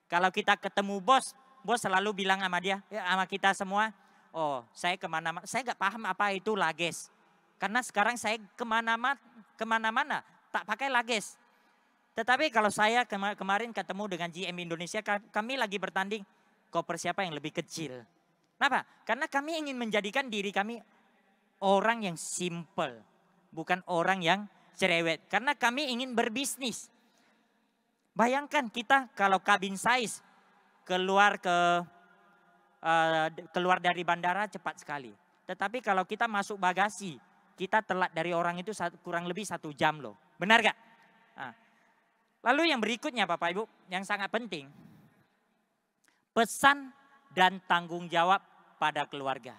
Kalau kita ketemu bos selalu bilang sama dia, sama kita semua, oh saya kemana-mana, saya gak paham apa itu luggage. Karena sekarang saya kemana-mana tak pakai luggage. Tetapi kalau saya kemarin ketemu dengan GM Indonesia, kami lagi bertanding koper siapa yang lebih kecil. Kenapa? Karena kami ingin menjadikan diri kami orang yang simple, bukan orang yang cerewet. Karena kami ingin berbisnis. Bayangkan kita kalau cabin size keluar dari bandara cepat sekali. Tetapi kalau kita masuk bagasi, kita telat dari orang itu kurang lebih 1 jam loh. Benar gak? Nah. Lalu yang berikutnya Bapak Ibu, yang sangat penting. Pesan dan tanggung jawab pada keluarga.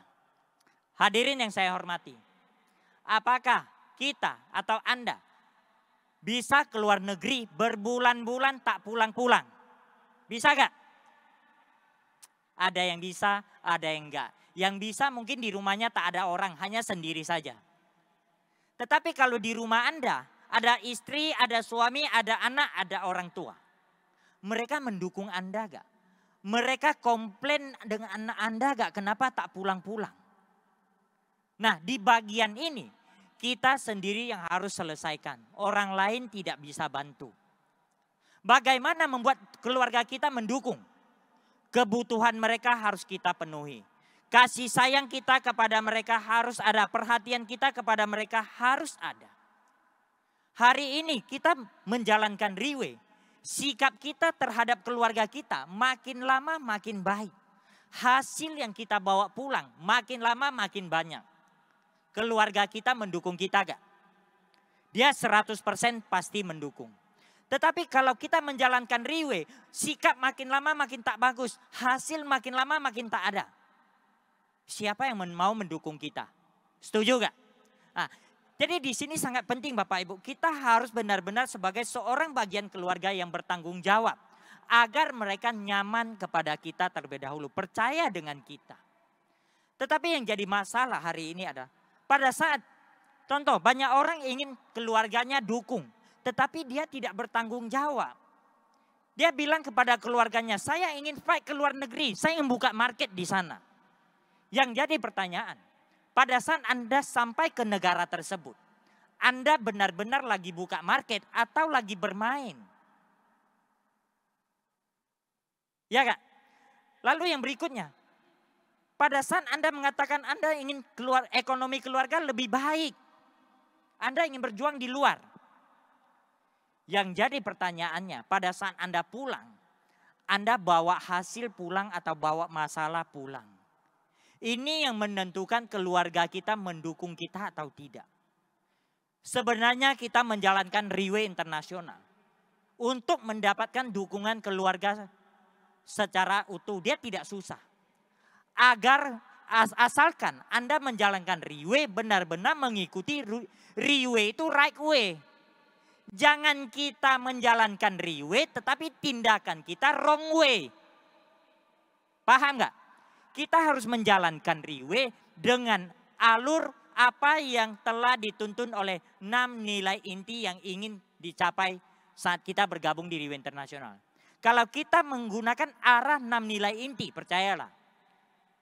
Hadirin yang saya hormati. Apakah kita atau Anda bisa keluar negeri berbulan-bulan tak pulang-pulang? Bisa gak? Ada yang bisa, ada yang enggak. Yang bisa mungkin di rumahnya tak ada orang, hanya sendiri saja. Tetapi kalau di rumah Anda, ada istri, ada suami, ada anak, ada orang tua. Mereka mendukung Anda gak? Mereka komplain dengan anak Anda gak? Kenapa tak pulang-pulang? Nah di bagian ini kita sendiri yang harus selesaikan. Orang lain tidak bisa bantu. Bagaimana membuat keluarga kita mendukung? Kebutuhan mereka harus kita penuhi. Kasih sayang kita kepada mereka harus ada. Perhatian kita kepada mereka harus ada. Hari ini kita menjalankan Riway. Sikap kita terhadap keluarga kita makin lama makin baik. Hasil yang kita bawa pulang makin lama makin banyak. Keluarga kita mendukung kita gak? Dia 100% pasti mendukung. Tetapi kalau kita menjalankan Riway, sikap makin lama makin tak bagus. Hasil makin lama makin tak ada. Siapa yang mau mendukung kita? Setuju gak? Nah, jadi di sini sangat penting Bapak Ibu, kita harus benar-benar sebagai seorang bagian keluarga yang bertanggung jawab. Agar mereka nyaman kepada kita terlebih dahulu, percaya dengan kita. Tetapi yang jadi masalah hari ini adalah, pada saat, contoh banyak orang ingin keluarganya dukung. Tetapi dia tidak bertanggung jawab. Dia bilang kepada keluarganya, saya ingin fight ke luar negeri, saya ingin buka market di sana. Yang jadi pertanyaan, pada saat Anda sampai ke negara tersebut, Anda benar-benar lagi buka market atau lagi bermain? Ya Kak? Lalu yang berikutnya, pada saat Anda mengatakan Anda ingin ekonomi keluarga lebih baik, Anda ingin berjuang di luar. Yang jadi pertanyaannya, pada saat Anda pulang, Anda bawa hasil pulang atau bawa masalah pulang? Ini yang menentukan keluarga kita mendukung kita atau tidak. Sebenarnya kita menjalankan Riway Internasional untuk mendapatkan dukungan keluarga secara utuh. Dia tidak susah. Asalkan Anda menjalankan Riway benar-benar mengikuti Riway itu right way. Jangan kita menjalankan Riway tetapi tindakan kita wrong way. Paham nggak? Kita harus menjalankan Riway dengan alur apa yang telah dituntun oleh 6 nilai inti yang ingin dicapai saat kita bergabung di Riway Internasional. Kalau kita menggunakan arah 6 nilai inti, percayalah,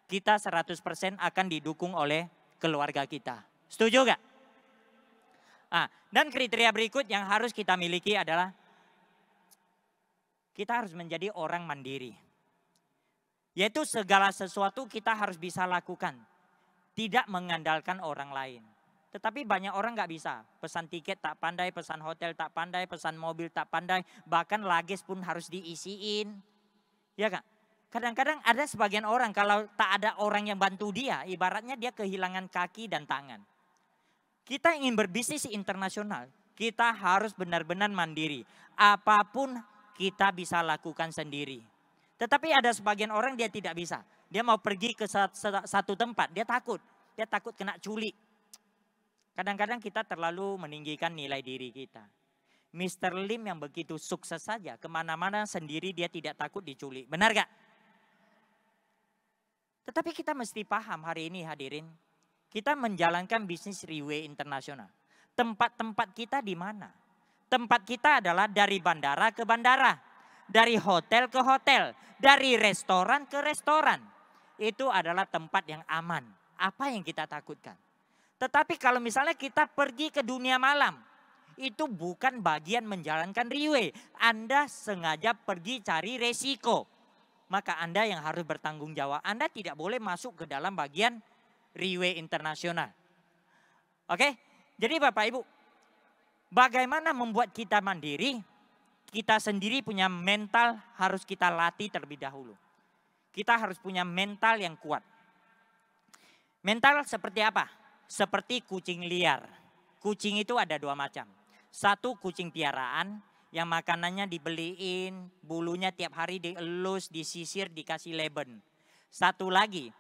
kita 100% akan didukung oleh keluarga kita. Setuju gak? Nah, dan kriteria berikut yang harus kita miliki adalah kita harus menjadi orang mandiri. Yaitu segala sesuatu kita harus bisa lakukan. Tidak mengandalkan orang lain. Tetapi banyak orang nggak bisa. Pesan tiket tak pandai, pesan hotel tak pandai, pesan mobil tak pandai. Bahkan luggage pun harus diisiin. Ya kan? Kadang-kadang ada sebagian orang kalau tak ada orang yang bantu dia, ibaratnya dia kehilangan kaki dan tangan. Kita ingin berbisnis internasional, kita harus benar-benar mandiri. Apapun kita bisa lakukan sendiri. Tetapi ada sebagian orang dia tidak bisa. Dia mau pergi ke satu tempat, dia takut. Dia takut kena culik. Kadang-kadang kita terlalu meninggikan nilai diri kita. Mr. Lim yang begitu sukses saja, kemana-mana sendiri dia tidak takut diculik. Benar gak? Tetapi kita mesti paham hari ini hadirin, kita menjalankan bisnis Riway Internasional. Tempat-tempat kita di mana? Tempat kita adalah dari bandara ke bandara, dari hotel ke hotel, dari restoran ke restoran. Itu adalah tempat yang aman. Apa yang kita takutkan? Tetapi kalau misalnya kita pergi ke dunia malam, itu bukan bagian menjalankan Riway. Anda sengaja pergi cari resiko. Maka Anda yang harus bertanggung jawab. Anda tidak boleh masuk ke dalam bagian Riway Internasional. Oke? Jadi Bapak Ibu, bagaimana membuat kita mandiri? Kita sendiri punya mental harus kita latih terlebih dahulu. Kita harus punya mental yang kuat. Mental seperti apa? Seperti kucing liar. Kucing itu ada dua macam. Satu kucing piaraan yang makanannya dibeliin, bulunya tiap hari dielus, disisir, dikasih leben. Satu lagi,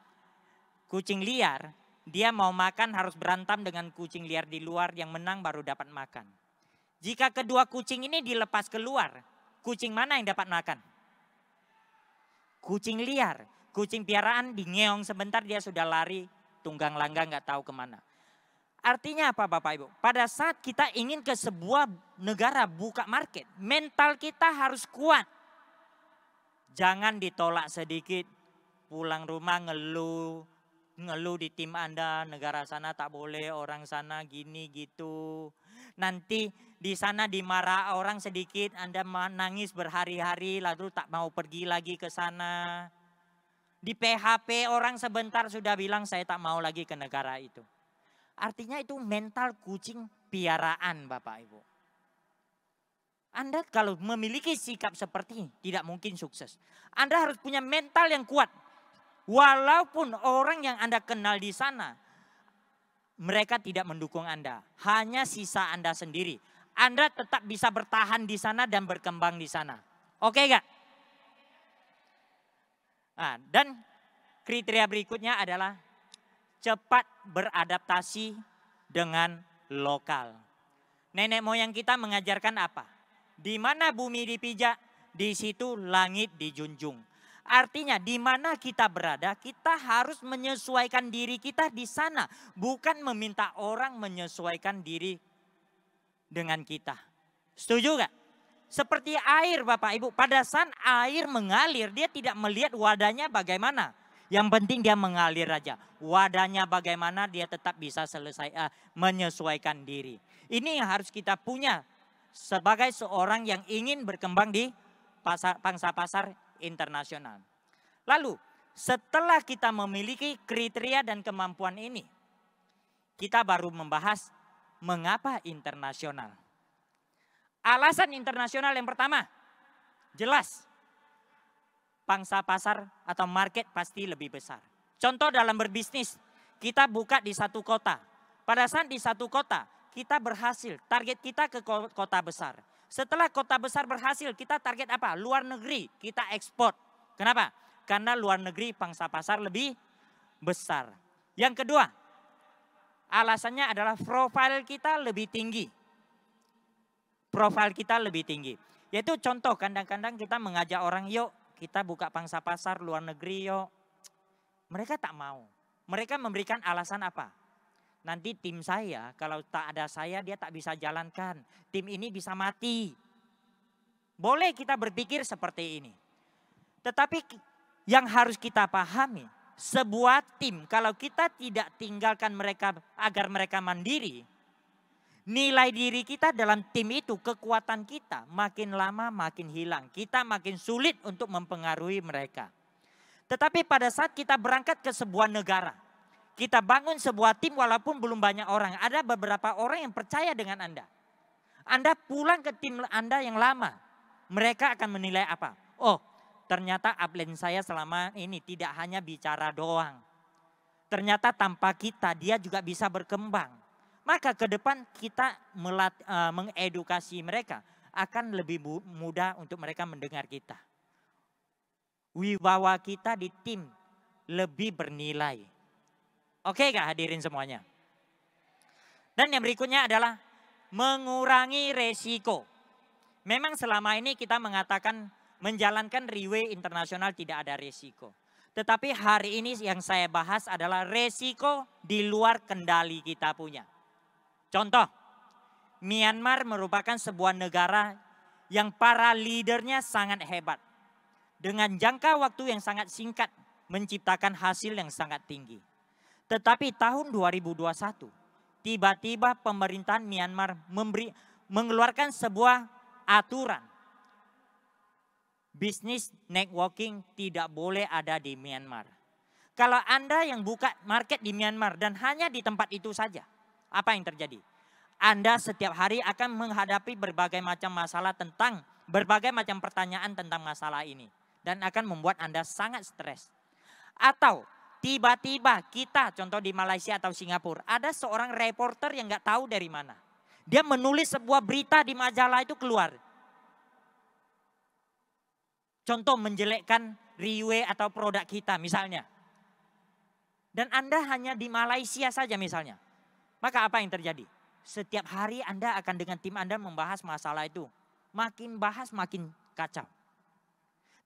kucing liar, dia mau makan harus berantem dengan kucing liar di luar, yang menang baru dapat makan. Jika kedua kucing ini dilepas keluar, kucing mana yang dapat makan? Kucing liar. Kucing piaraan dingeong sebentar dia sudah lari, tunggang langgang nggak tahu kemana. Artinya apa Bapak Ibu? Pada saat kita ingin ke sebuah negara buka market, mental kita harus kuat. Jangan ditolak sedikit, pulang rumah ngeluh di tim Anda, negara sana tak boleh, orang sana gini gitu. Nanti di sana dimarah orang sedikit, Anda menangis berhari-hari lalu tak mau pergi lagi ke sana. Di PHP orang sebentar sudah bilang saya tak mau lagi ke negara itu. Artinya itu mental kucing piaraan Bapak Ibu. Anda kalau memiliki sikap seperti ini tidak mungkin sukses. Anda harus punya mental yang kuat. Walaupun orang yang Anda kenal di sana, mereka tidak mendukung Anda. Hanya sisa Anda sendiri. Anda tetap bisa bertahan di sana dan berkembang di sana. Oke gak? Nah, dan kriteria berikutnya adalah cepat beradaptasi dengan lokal. Nenek moyang kita mengajarkan apa? Di mana bumi dipijak, di situ langit dijunjung. Artinya di mana kita berada, kita harus menyesuaikan diri kita di sana. Bukan meminta orang menyesuaikan diri dengan kita. Setuju gak? Seperti air Bapak Ibu, pada saat air mengalir dia tidak melihat wadahnya bagaimana. Yang penting dia mengalir aja. Wadahnya bagaimana dia tetap bisa menyesuaikan diri. Ini yang harus kita punya sebagai seorang yang ingin berkembang di pangsa pasar internasional. Lalu setelah kita memiliki kriteria dan kemampuan ini, kita baru membahas mengapa internasional. Alasan internasional yang pertama, jelas pangsa pasar atau market pasti lebih besar. Contoh dalam berbisnis, kita buka di satu kota. Pada saat di satu kota, kita berhasil, target kita ke kota besar. Setelah kota besar berhasil, kita target apa? Luar negeri, kita ekspor. Kenapa? Karena luar negeri pangsa pasar lebih besar. Yang kedua, alasannya adalah profil kita lebih tinggi. Profil kita lebih tinggi. Yaitu contoh kadang-kadang kita mengajak orang, yuk kita buka pangsa pasar luar negeri yuk. Mereka tak mau. Mereka memberikan alasan apa? Nanti tim saya, kalau tak ada saya dia tak bisa jalankan. Tim ini bisa mati. Boleh kita berpikir seperti ini. Tetapi yang harus kita pahami, sebuah tim kalau kita tidak tinggalkan mereka agar mereka mandiri, nilai diri kita dalam tim itu, kekuatan kita makin lama makin hilang. Kita makin sulit untuk mempengaruhi mereka. Tetapi pada saat kita berangkat ke sebuah negara, Kita bangun sebuah tim walaupun belum banyak orang. Ada beberapa orang yang percaya dengan Anda. Anda pulang ke tim Anda yang lama. Mereka akan menilai apa? Oh, ternyata upline saya selama ini tidak hanya bicara doang. Ternyata tanpa kita dia juga bisa berkembang. Maka ke depan kita mengedukasi mereka akan lebih mudah untuk mereka mendengar kita. Wibawa kita di tim lebih bernilai. Oke gak hadirin semuanya? Dan yang berikutnya adalah mengurangi resiko. Memang selama ini kita mengatakan menjalankan Riway Internasional tidak ada resiko. Tetapi hari ini yang saya bahas adalah resiko di luar kendali kita punya. Contoh, Myanmar merupakan sebuah negara yang para leadernya sangat hebat. Dengan jangka waktu yang sangat singkat menciptakan hasil yang sangat tinggi. Tetapi tahun 2021 tiba-tiba pemerintahan Myanmar mengeluarkan sebuah aturan. Bisnis networking tidak boleh ada di Myanmar. Kalau Anda yang buka market di Myanmar dan hanya di tempat itu saja, apa yang terjadi? Anda setiap hari akan menghadapi berbagai macam masalah berbagai macam pertanyaan tentang masalah ini. Dan akan membuat Anda sangat stres. Atau tiba-tiba kita, contoh di Malaysia atau Singapura, ada seorang reporter yang nggak tahu dari mana. Dia menulis sebuah berita di majalah itu keluar. Contoh menjelekkan Riway atau produk kita misalnya. Dan Anda hanya di Malaysia saja misalnya. Maka apa yang terjadi? Setiap hari Anda akan dengan tim Anda membahas masalah itu. Makin bahas makin kacau.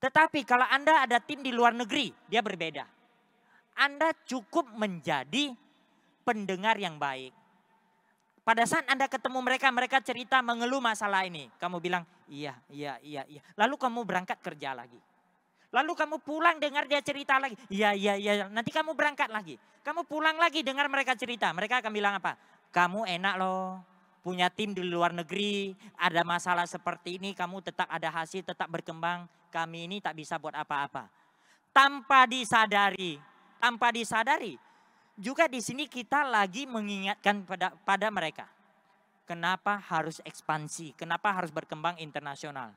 Tetapi kalau Anda ada tim di luar negeri, dia berbeda. Anda cukup menjadi pendengar yang baik. Pada saat Anda ketemu mereka cerita mengeluh masalah ini. Kamu bilang, iya. Lalu kamu berangkat kerja lagi. Lalu kamu pulang dengar dia cerita lagi. Iya. Nanti kamu berangkat lagi. Kamu pulang lagi dengar mereka cerita. Mereka akan bilang apa? Kamu enak loh. Punya tim di luar negeri. Ada masalah seperti ini. Kamu tetap ada hasil, tetap berkembang. Kami ini tak bisa buat apa-apa. Tanpa disadari, juga di sini kita lagi mengingatkan pada mereka. Kenapa harus ekspansi? Kenapa harus berkembang internasional?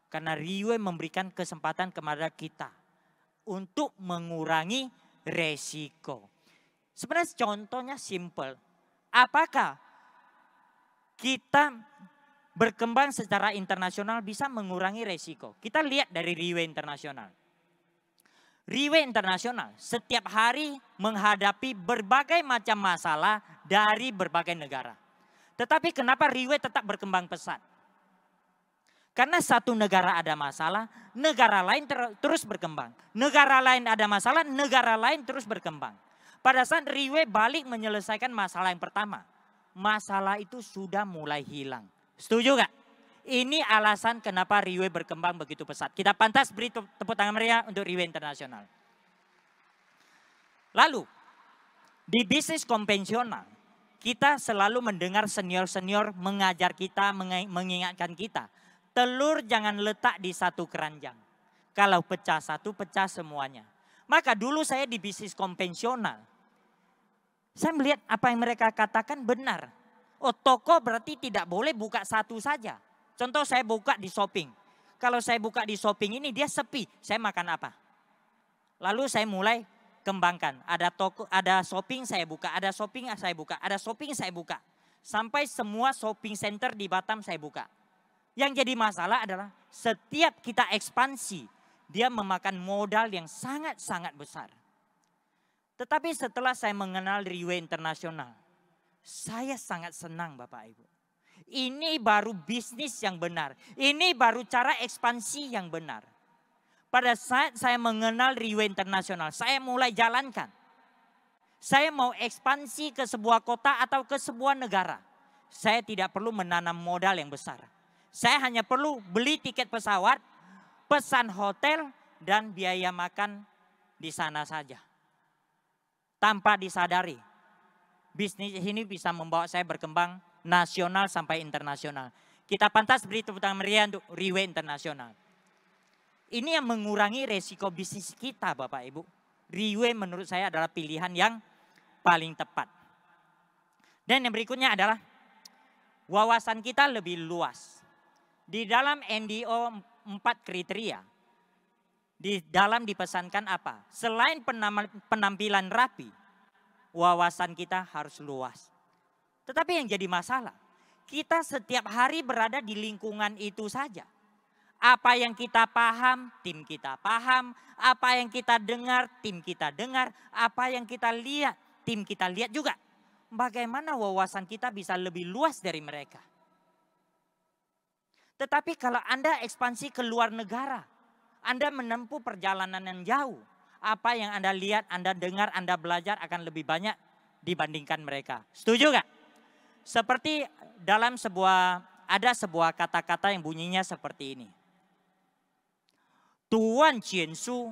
Karena Riway memberikan kesempatan kepada kita untuk mengurangi resiko. Sebenarnya contohnya simple. Apakah kita berkembang secara internasional bisa mengurangi resiko? Kita lihat dari Riway Internasional. Riway Internasional setiap hari menghadapi berbagai macam masalah dari berbagai negara. Tetapi kenapa Riway tetap berkembang pesat? Karena satu negara ada masalah, negara lain terus berkembang. Negara lain ada masalah, negara lain terus berkembang. Pada saat Riway balik menyelesaikan masalah yang pertama, masalah itu sudah mulai hilang. Setuju gak? Ini alasan kenapa Riway berkembang begitu pesat. Kita pantas beri tepuk tangan meriah untuk Riway Internasional. Lalu, di bisnis konvensional, kita selalu mendengar senior-senior mengajar kita, mengingatkan kita. Telur jangan letak di satu keranjang. Kalau pecah satu, pecah semuanya. Maka dulu saya di bisnis konvensional, saya melihat apa yang mereka katakan benar. Oh, toko berarti tidak boleh buka satu saja. Contoh saya buka di shopping. Kalau saya buka di shopping ini dia sepi, saya makan apa? Lalu saya mulai kembangkan. Ada toko, ada shopping saya buka, ada shopping saya buka, ada shopping saya buka. Sampai semua shopping center di Batam saya buka. Yang jadi masalah adalah setiap kita ekspansi, dia memakan modal yang sangat-sangat besar. Tetapi setelah saya mengenal Riway Internasional, saya sangat senang Bapak Ibu. Ini baru bisnis yang benar. Ini baru cara ekspansi yang benar. Pada saat saya mengenal Riway Internasional, saya mulai jalankan. Saya mau ekspansi ke sebuah kota atau ke sebuah negara. Saya tidak perlu menanam modal yang besar. Saya hanya perlu beli tiket pesawat, pesan hotel, dan biaya makan di sana saja. Tanpa disadari, bisnis ini bisa membawa saya berkembang nasional sampai internasional. Kita pantas beri tepuk tangan meriah untuk Riway Internasional. Ini yang mengurangi resiko bisnis kita Bapak Ibu. Riway menurut saya adalah pilihan yang paling tepat. Dan yang berikutnya adalah wawasan kita lebih luas. Di dalam NDO 4 kriteria, di dalam dipesankan apa? Selain penampilan rapi, wawasan kita harus luas. Tetapi yang jadi masalah, kita setiap hari berada di lingkungan itu saja. Apa yang kita paham, tim kita paham. Apa yang kita dengar, tim kita dengar. Apa yang kita lihat, tim kita lihat juga. Bagaimana wawasan kita bisa lebih luas dari mereka? Tetapi kalau Anda ekspansi ke luar negara, Anda menempuh perjalanan yang jauh. Apa yang Anda lihat, Anda dengar, Anda belajar akan lebih banyak dibandingkan mereka. Setuju gak? Seperti dalam ada sebuah kata-kata yang bunyinya seperti ini. Tuan Jian Su,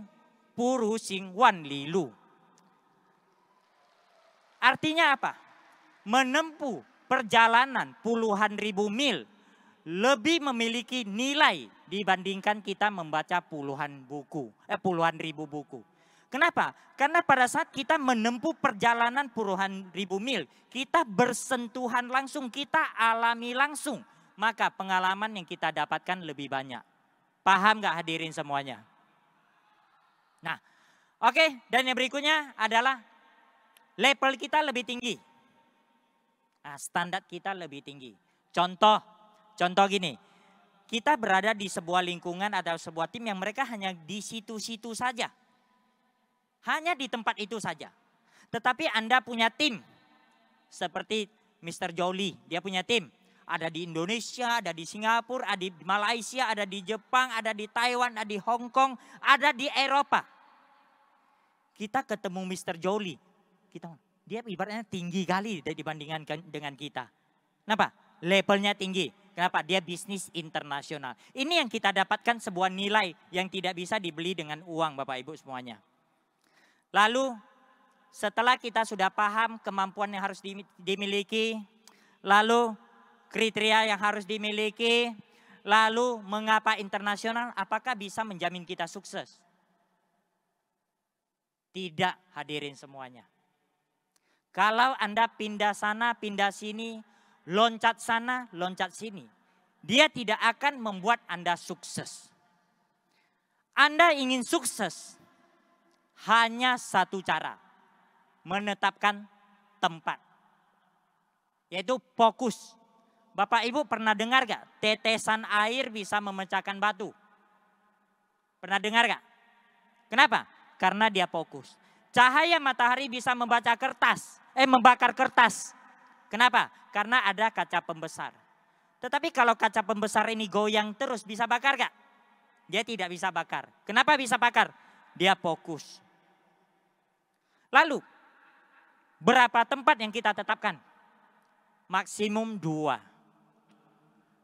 Puru Xing Wan Li Lu. Artinya apa? Menempuh perjalanan puluhan ribu mil lebih memiliki nilai dibandingkan kita membaca puluhan ribu buku. Kenapa? Karena pada saat kita menempuh perjalanan puluhan ribu mil, kita bersentuhan langsung, kita alami langsung, maka pengalaman yang kita dapatkan lebih banyak. Paham gak hadirin semuanya? Nah, oke, dan yang berikutnya adalah level kita lebih tinggi. Nah, standar kita lebih tinggi. Contoh gini, kita berada di sebuah lingkungan atau sebuah tim yang mereka hanya di situ-situ saja. Hanya di tempat itu saja. Tetapi Anda punya tim. Seperti Mr. Jolie, dia punya tim. Ada di Indonesia, ada di Singapura, ada di Malaysia, ada di Jepang, ada di Taiwan, ada di Hong Kong, ada di Eropa. Kita ketemu Mr. Jolie. Dia ibaratnya tinggi kali dibandingkan dengan kita. Kenapa? Levelnya tinggi. Kenapa? Dia bisnis internasional. Ini yang kita dapatkan sebuah nilai yang tidak bisa dibeli dengan uang Bapak Ibu semuanya. Lalu setelah kita sudah paham kemampuan yang harus dimiliki, lalu kriteria yang harus dimiliki, lalu mengapa internasional, apakah bisa menjamin kita sukses? Tidak hadirin semuanya. Kalau Anda pindah sana, pindah sini, loncat sana, loncat sini, dia tidak akan membuat Anda sukses. Anda ingin sukses, hanya satu cara, menetapkan tempat, yaitu fokus. Bapak Ibu pernah dengar gak tetesan air bisa memecahkan batu? Pernah dengar gak? Kenapa? Karena dia fokus. Cahaya matahari bisa membakar kertas. Kenapa? Karena ada kaca pembesar. Tetapi kalau kaca pembesar ini goyang terus, bisa bakar gak? Dia tidak bisa bakar. Kenapa bisa bakar? Dia fokus. Lalu, berapa tempat yang kita tetapkan? Maksimum 2.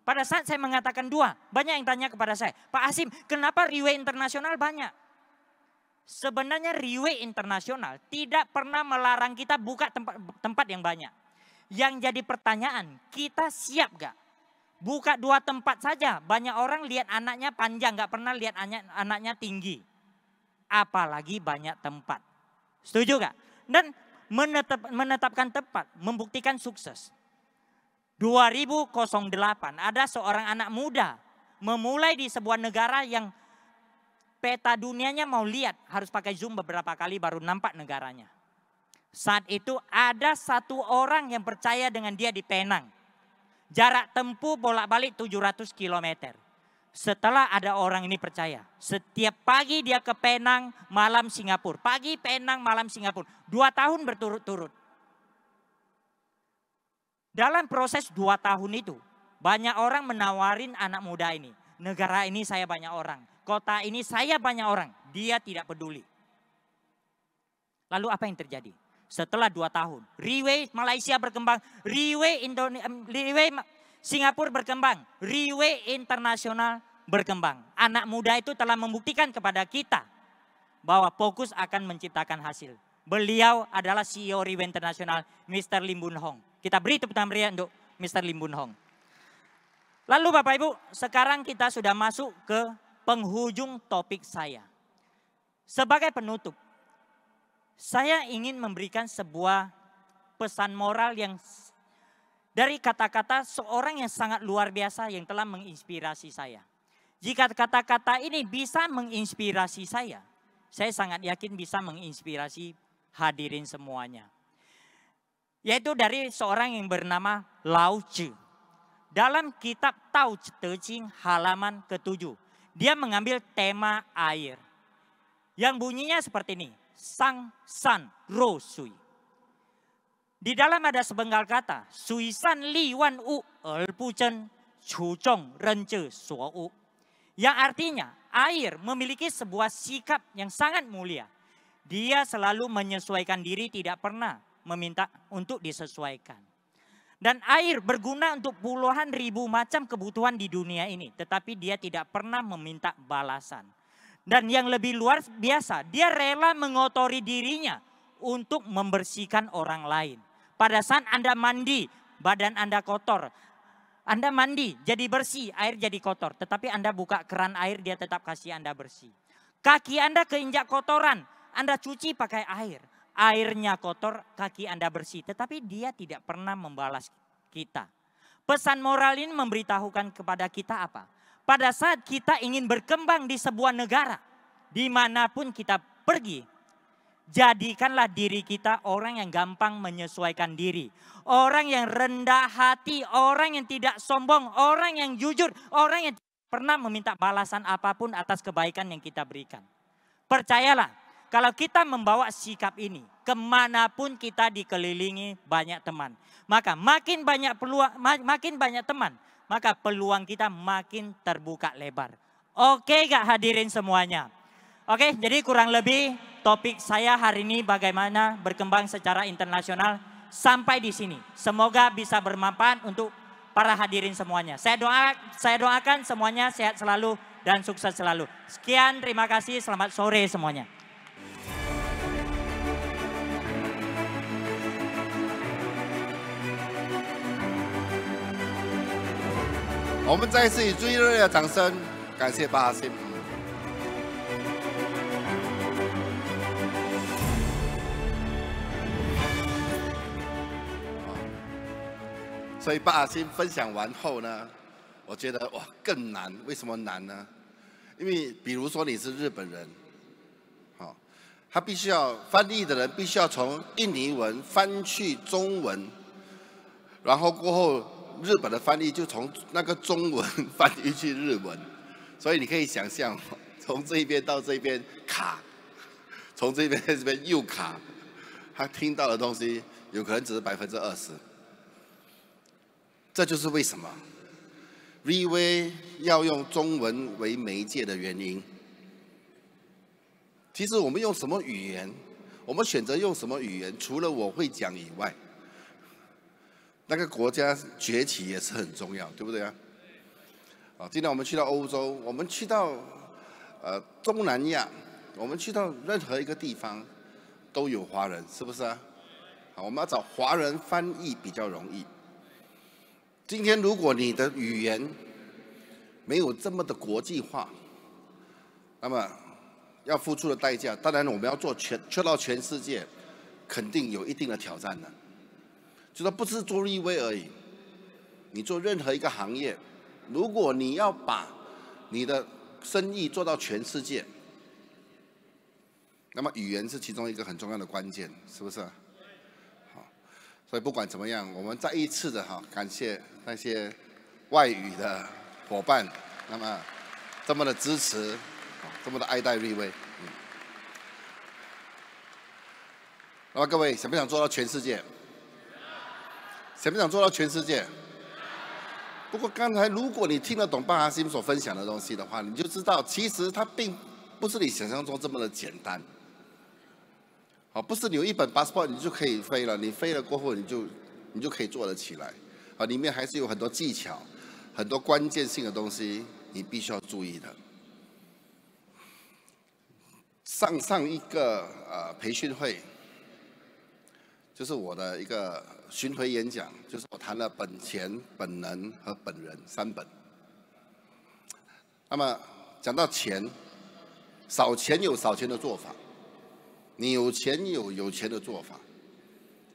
Pada saat saya mengatakan 2, banyak yang tanya kepada saya, Pak Hasim, kenapa Riway Internasional banyak? Sebenarnya Riway Internasional tidak pernah melarang kita buka tempat yang banyak. Yang jadi pertanyaan, kita siap gak? Buka 2 tempat saja, banyak orang lihat anaknya panjang, gak pernah lihat anaknya tinggi. Apalagi banyak tempat. Setuju gak? Dan menetapkan tempat, membuktikan sukses. 2008 ada seorang anak muda memulai di sebuah negara yang peta dunianya mau lihat, harus pakai zoom beberapa kali baru nampak negaranya. Saat itu ada satu orang yang percaya dengan dia di Penang. Jarak tempuh bolak-balik 700 km. Setelah ada orang ini percaya, setiap pagi dia ke Penang, malam Singapura. Pagi Penang, malam Singapura. 2 tahun berturut-turut. Dalam proses 2 tahun itu, banyak orang menawarin anak muda ini. Negara ini saya banyak orang, kota ini saya banyak orang. Dia tidak peduli. Lalu apa yang terjadi? Setelah 2 tahun, Riway Malaysia berkembang, Riway Singapura berkembang, Riway Internasional berkembang. Anak muda itu telah membuktikan kepada kita bahwa fokus akan menciptakan hasil. Beliau adalah CEO Riway Internasional, Mr. Lim Boon Hong. Kita beri tepuk tangan meriah untuk Mr. Lim Boon Hong. Lalu Bapak Ibu, sekarang kita sudah masuk ke penghujung topik saya. Sebagai penutup, Saya ingin memberikan sebuah pesan moral yang dari kata-kata seorang yang sangat luar biasa yang telah menginspirasi saya. Jika kata-kata ini bisa menginspirasi saya sangat yakin bisa menginspirasi hadirin semuanya. Yaitu dari seorang yang bernama Lao Tzu. Dalam kitab Tao Te Ching halaman ke-7. Dia mengambil tema air. Yang bunyinya seperti ini. Sang san ro sui. Di dalam ada sepenggal kata. Sui san li wan u er bu chen chu zhong ren zhe suo u. Yang artinya air memiliki sebuah sikap yang sangat mulia. Dia selalu menyesuaikan diri, tidak pernah meminta untuk disesuaikan. Dan air berguna untuk puluhan ribu macam kebutuhan di dunia ini. Tetapi dia tidak pernah meminta balasan. Dan yang lebih luar biasa, dia rela mengotori dirinya untuk membersihkan orang lain. Pada saat Anda mandi, badan Anda kotor. Anda mandi jadi bersih, air jadi kotor. Tetapi Anda buka keran air, dia tetap kasih Anda bersih. Kaki Anda keinjak kotoran, Anda cuci pakai air. Airnya kotor, kaki Anda bersih. Tetapi dia tidak pernah membalas kita. Pesan moral ini memberitahukan kepada kita apa? Pada saat kita ingin berkembang di sebuah negara, dimanapun kita pergi, jadikanlah diri kita orang yang gampang menyesuaikan diri. Orang yang rendah hati, orang yang tidak sombong, orang yang jujur, orang yang tidak pernah meminta balasan apapun atas kebaikan yang kita berikan. Percayalah. Kalau kita membawa sikap ini, kemanapun kita dikelilingi banyak teman. Maka makin banyak teman, maka peluang kita makin terbuka lebar. Oke gak hadirin semuanya? Oke, jadi kurang lebih topik saya hari ini bagaimana berkembang secara internasional sampai di sini. Semoga bisa bermanfaat untuk para hadirin semuanya. Saya doakan semuanya sehat selalu dan sukses selalu. Sekian, terima kasih, selamat sore semuanya. 我们再次以最热烈的掌声，感谢巴哈辛。所以巴哈辛分享完后呢，我觉得哇更难，为什么难呢？因为比如说你是日本人，好，他必须要翻译的人必须要从印尼文翻去中文，然后过后。 日本的翻译就从那个中文翻译去日文，所以你可以想象，从这一边到这边卡，从这边到这边又卡，他听到的东西有可能只是20%。这就是为什么 VV 要用中文为媒介的原因。其实我们用什么语言，我们选择用什么语言，除了我会讲以外。 那个国家崛起也是很重要，对不对啊？啊，今天我们去到欧洲，我们去到东南亚，我们去到任何一个地方都有华人，是不是啊？啊，我们要找华人翻译比较容易。今天如果你的语言没有这么的国际化，那么要付出的代价，当然我们要去到全世界，肯定有一定的挑战的。 就说不是做VV而已，你做任何一个行业，如果你要把你的生意做到全世界，那么语言是其中一个很重要的关键，是不是？好，所以不管怎么样，我们再一次的感谢那些外语的伙伴，那么这么的支持，这么的爱戴VV。那么各位想不想做到全世界？ 想不想做到全世界？不过刚才如果你听得懂巴哈辛所分享的东西的话，你就知道其实它并不是你想象中这么的简单。好，不是你有一本 passport 你就可以飞了，你飞了过后你就可以做得起来。啊，里面还是有很多技巧，很多关键性的东西你必须要注意的。上一个培训会，就是我的一个。 巡回演讲就是我谈了本钱、本能和本人3本。那么讲到钱，少钱有少钱的做法，你有钱有钱的做法。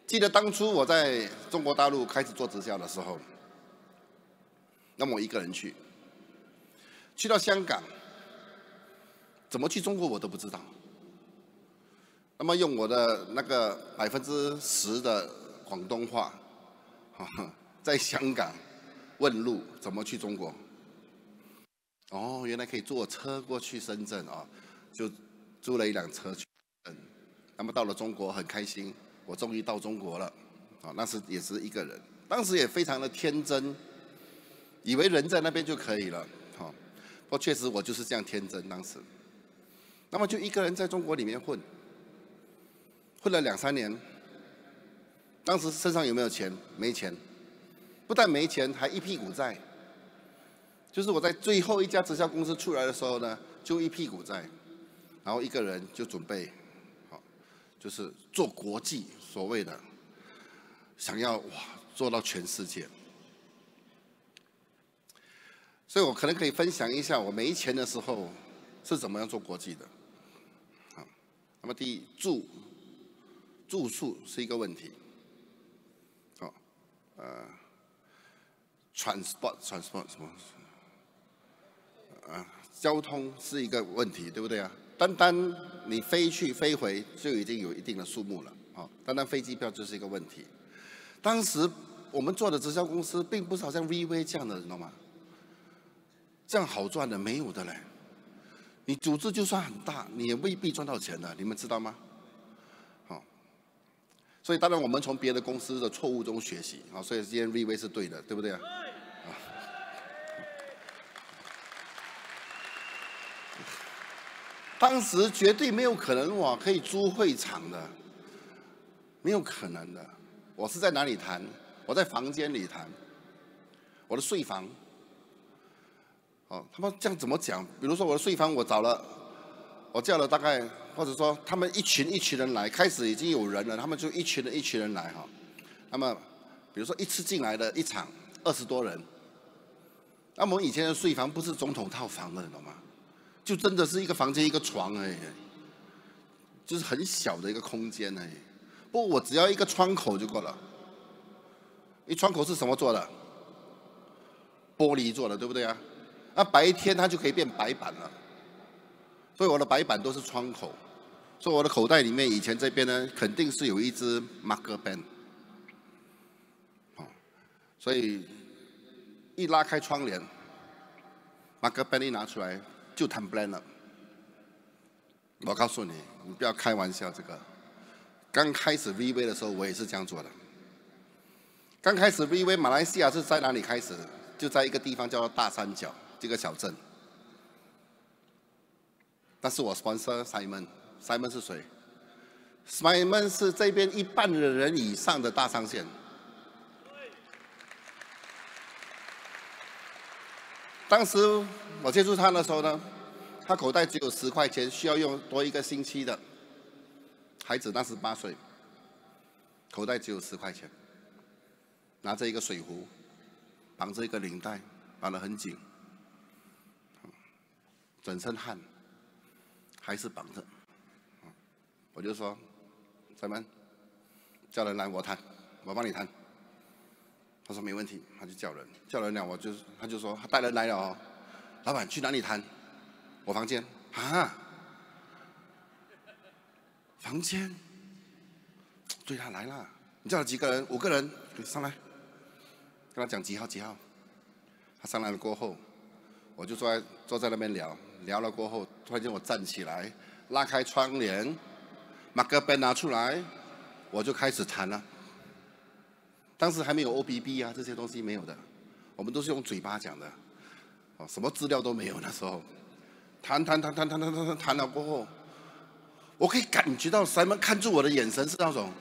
记得当初我在中国大陆开始做直销的时候，那么我一个人去到香港，怎么去中国我都不知道。那么用我的那个10%的广东话，在香港问路怎么去中国。哦，原来可以坐车过去深圳啊，就租了一辆车去深圳。那么到了中国很开心，我终于到中国了。啊，那时也是一个人，当时也非常的天真，以为人在那边就可以了。好，不过确实我就是这样天真当时。那么就一个人在中国里面混了2、3年。当时身上有没有钱？没钱，不但没钱，还一屁股债。就是我在最后一家直销公司出来的时候呢，就一屁股债，然后一个人就准备，就是做国际，所谓的想要做到全世界。所以我可能可以分享一下我没钱的时候是怎么样做国际的。好，那么第一，住宿是一个问题。transport 什么？交通是一个问题，对不对啊？单你飞去飞回就已经有一定的数目了，单飞机票就是一个问题。当时我们做的直销公司并不是好像 VV 这样的，你知道吗？这样好赚的没有的嘞。你组织就算很大，你也未必赚到钱的，你们知道吗？所以当然我们从别的公司的错误中学习，所以今天 VV 是对的，对不对啊？当时绝对没有可能可以租会场的，没有可能的。我是在哪里谈？我在房间里谈，我的睡房。他们这样怎么讲？比如说我的睡房，我叫了大概，或者说他们一群人来，开始已经有人了，他们就一群人来哈。那么比如说一次进来的一场20多人，那么我们以前的睡房不是总统套房的，你懂吗？就真的是一个房间一个床而已，就是很小的一个空间而已。不过我只要一个窗口就够了。一窗口是什么做的？玻璃做的，对不对啊？那白天它就可以变白板了。所以我的白板都是窗口。所以我的口袋里面以前这边呢，肯定是有一支 marker pen。所以一拉开窗帘 ，marker pen 一拿出来。就谈 plan 了。我告诉你，你不要开玩笑。这个刚开始 VV 的时候，我也是这样做的。刚开始 VV 马来西亚是在哪里开始？就在一个地方叫做大三角这个小镇。但是我 sponsor Simon 是谁 ？Simon 是这边1半的人以上的大上线。当时我接触他的时候呢，他口袋只有10块钱，需要用多1个星期的。孩子当时8岁，口袋只有10块钱，拿着一个水壶，绑着一个领带，绑得很紧，整身汗，还是绑着。我就说，Simon，叫人来我谈，我帮你谈。他说没问题，他就叫人了，他就说他带人来了哦，老板去哪里谈？我房间啊，房间，对他来了，你叫了几个人？5个人，上来，跟他讲几号。他上来了过后，我就坐在那边聊了过后，突然间我站起来，拉开窗帘，marker pen 拿出来，我就开始谈了。当时还没有 OBB 啊，这些东西没有的，我们都是用嘴巴讲的，什么资料都没有。那时候，谈了过后，我可以感觉到Simon看住我的眼神是那种。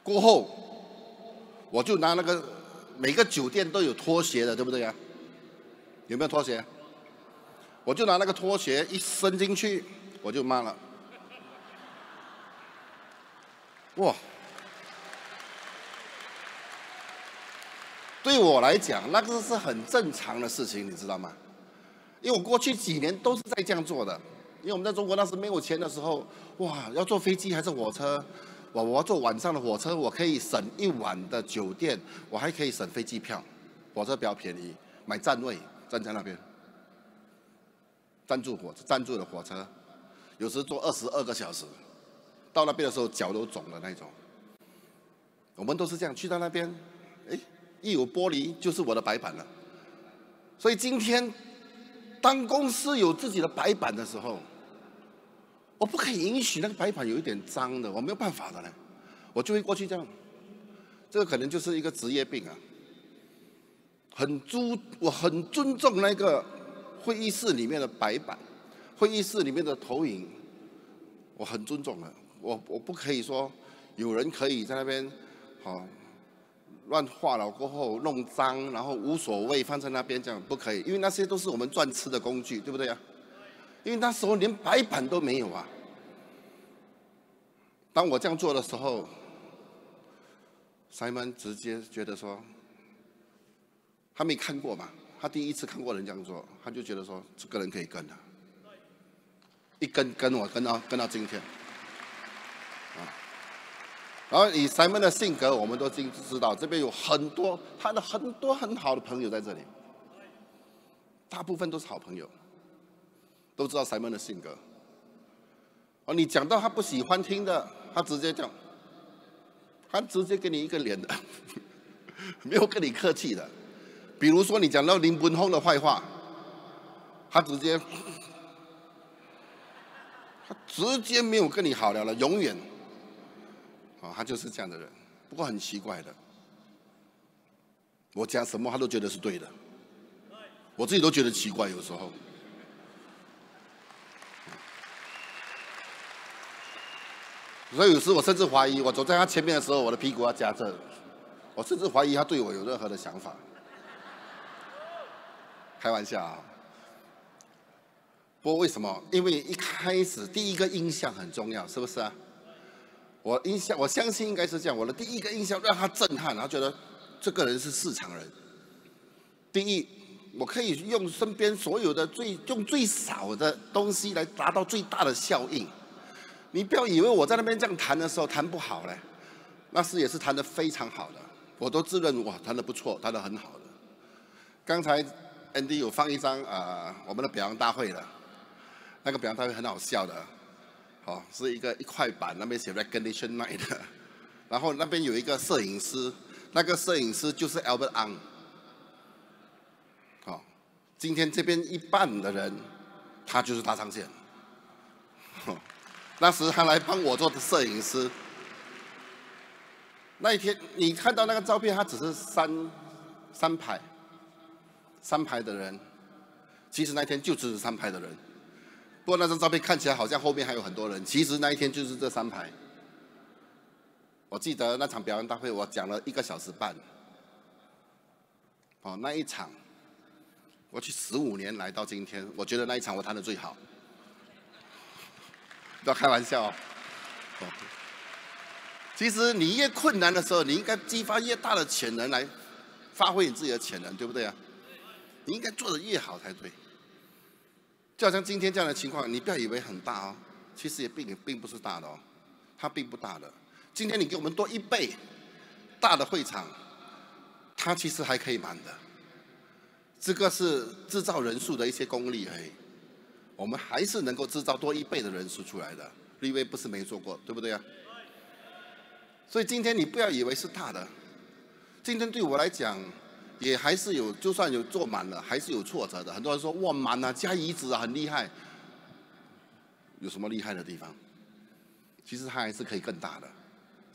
过后，我就拿那个每个酒店都有拖鞋的，对不对啊？有没有拖鞋？我就拿那个拖鞋一伸进去，我就骂了。哇！对我来讲，那个是很正常的事情，你知道吗？因为我过去几年都是在这样做的。因为我们在中国那时没有钱的时候，哇，要坐飞机还是火车？我要坐晚上的火车，我可以省一晚的酒店，我还可以省飞机票。火车比较便宜，买站位，站在那边，站住的火车，有时坐22个小时，到那边的时候脚都肿的那种。我们都是这样，去到那边，哎，一有玻璃就是我的白板了。所以今天，当公司有自己的白板的时候，我不可以允许那个白板有一点脏的，我没有办法的呢，我就会过去这样。这个可能就是一个职业病啊。我很尊重那个会议室里面的白板，会议室里面的投影，我很尊重的。我不可以说有人可以在那边，乱画了过后弄脏，然后无所谓放在那边，这样不可以，因为那些都是我们赚吃的工具，对不对啊？因为那时候连白板都没有啊。当我这样做的时候 ，Simon 直接觉得说，他没看过嘛，他第一次看过人这样做，他就觉得说这个人可以跟啊，一跟我跟到今天，啊。然后以 Simon 的性格，我们都知道，这边有很多很好的朋友在这里，大部分都是好朋友，都知道 Simon 的性格。哦，你讲到他不喜欢听的，他直接讲，他直接给你一个脸的，没有跟你客气的。比如说你讲到林文峰的坏话，他直接没有跟你好聊了，永远。他就是这样的人，不过很奇怪的，我讲什么他都觉得是对的，我自己都觉得奇怪，有时候。所以有时我甚至怀疑，我走在他前面的时候，我的屁股要夹着，我甚至怀疑他对我有任何的想法。开玩笑啊！不过为什么？因为一开始第一个印象很重要，是不是啊？我相信应该是这样。我的第一个印象让他震撼，他觉得这个人是市场人。第一，我可以用身边所有的用最少的东西来达到最大的效应。你不要以为我在那边这样谈的时候谈不好嘞，那时也是谈得非常好的，我都自认哇谈得不错，谈得很好的。刚才 Andy 有放一张我们的表扬大会的，那个表扬大会很好笑的。是一块板，那边写 Recognition Night 的，然后那边有一个摄影师，那个摄影师就是 Albert Ang。今天这边一半的人，他就是大上线。那时他来帮我做的摄影师。那一天你看到那个照片，他只是三排的人，其实那天就只是3排的人。不过那张照片看起来好像后面还有很多人，其实那一天就是这3排。我记得那场表演大会，我讲了1个小时半。那一场，我去15年来到今天，我觉得那一场我谈得最好。不要开玩笑哦。其实你越困难的时候，你应该激发越大的潜能来发挥你自己的潜能，对不对啊？你应该做得越好才对。就好像今天这样的情况，你不要以为很大哦，其实也并不是大的哦，它并不大的。今天你给我们多1倍大的会场，它其实还可以满的。这个是制造人数的一些功力而已，我们还是能够制造多1倍的人数出来的。立威不是没做过，对不对啊？所以今天你不要以为是大的，今天对我来讲。也还是有，就算有做满了，还是有挫折的。很多人说哇满啊，加椅子啊，很厉害。有什么厉害的地方？其实它还是可以更大的，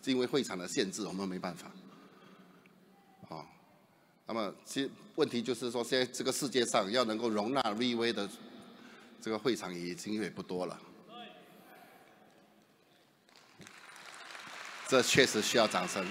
是因为会场的限制，我们没办法。那么其实问题就是说，现在这个世界上要能够容纳 VV 的这个会场已经也不多了。这确实需要掌声，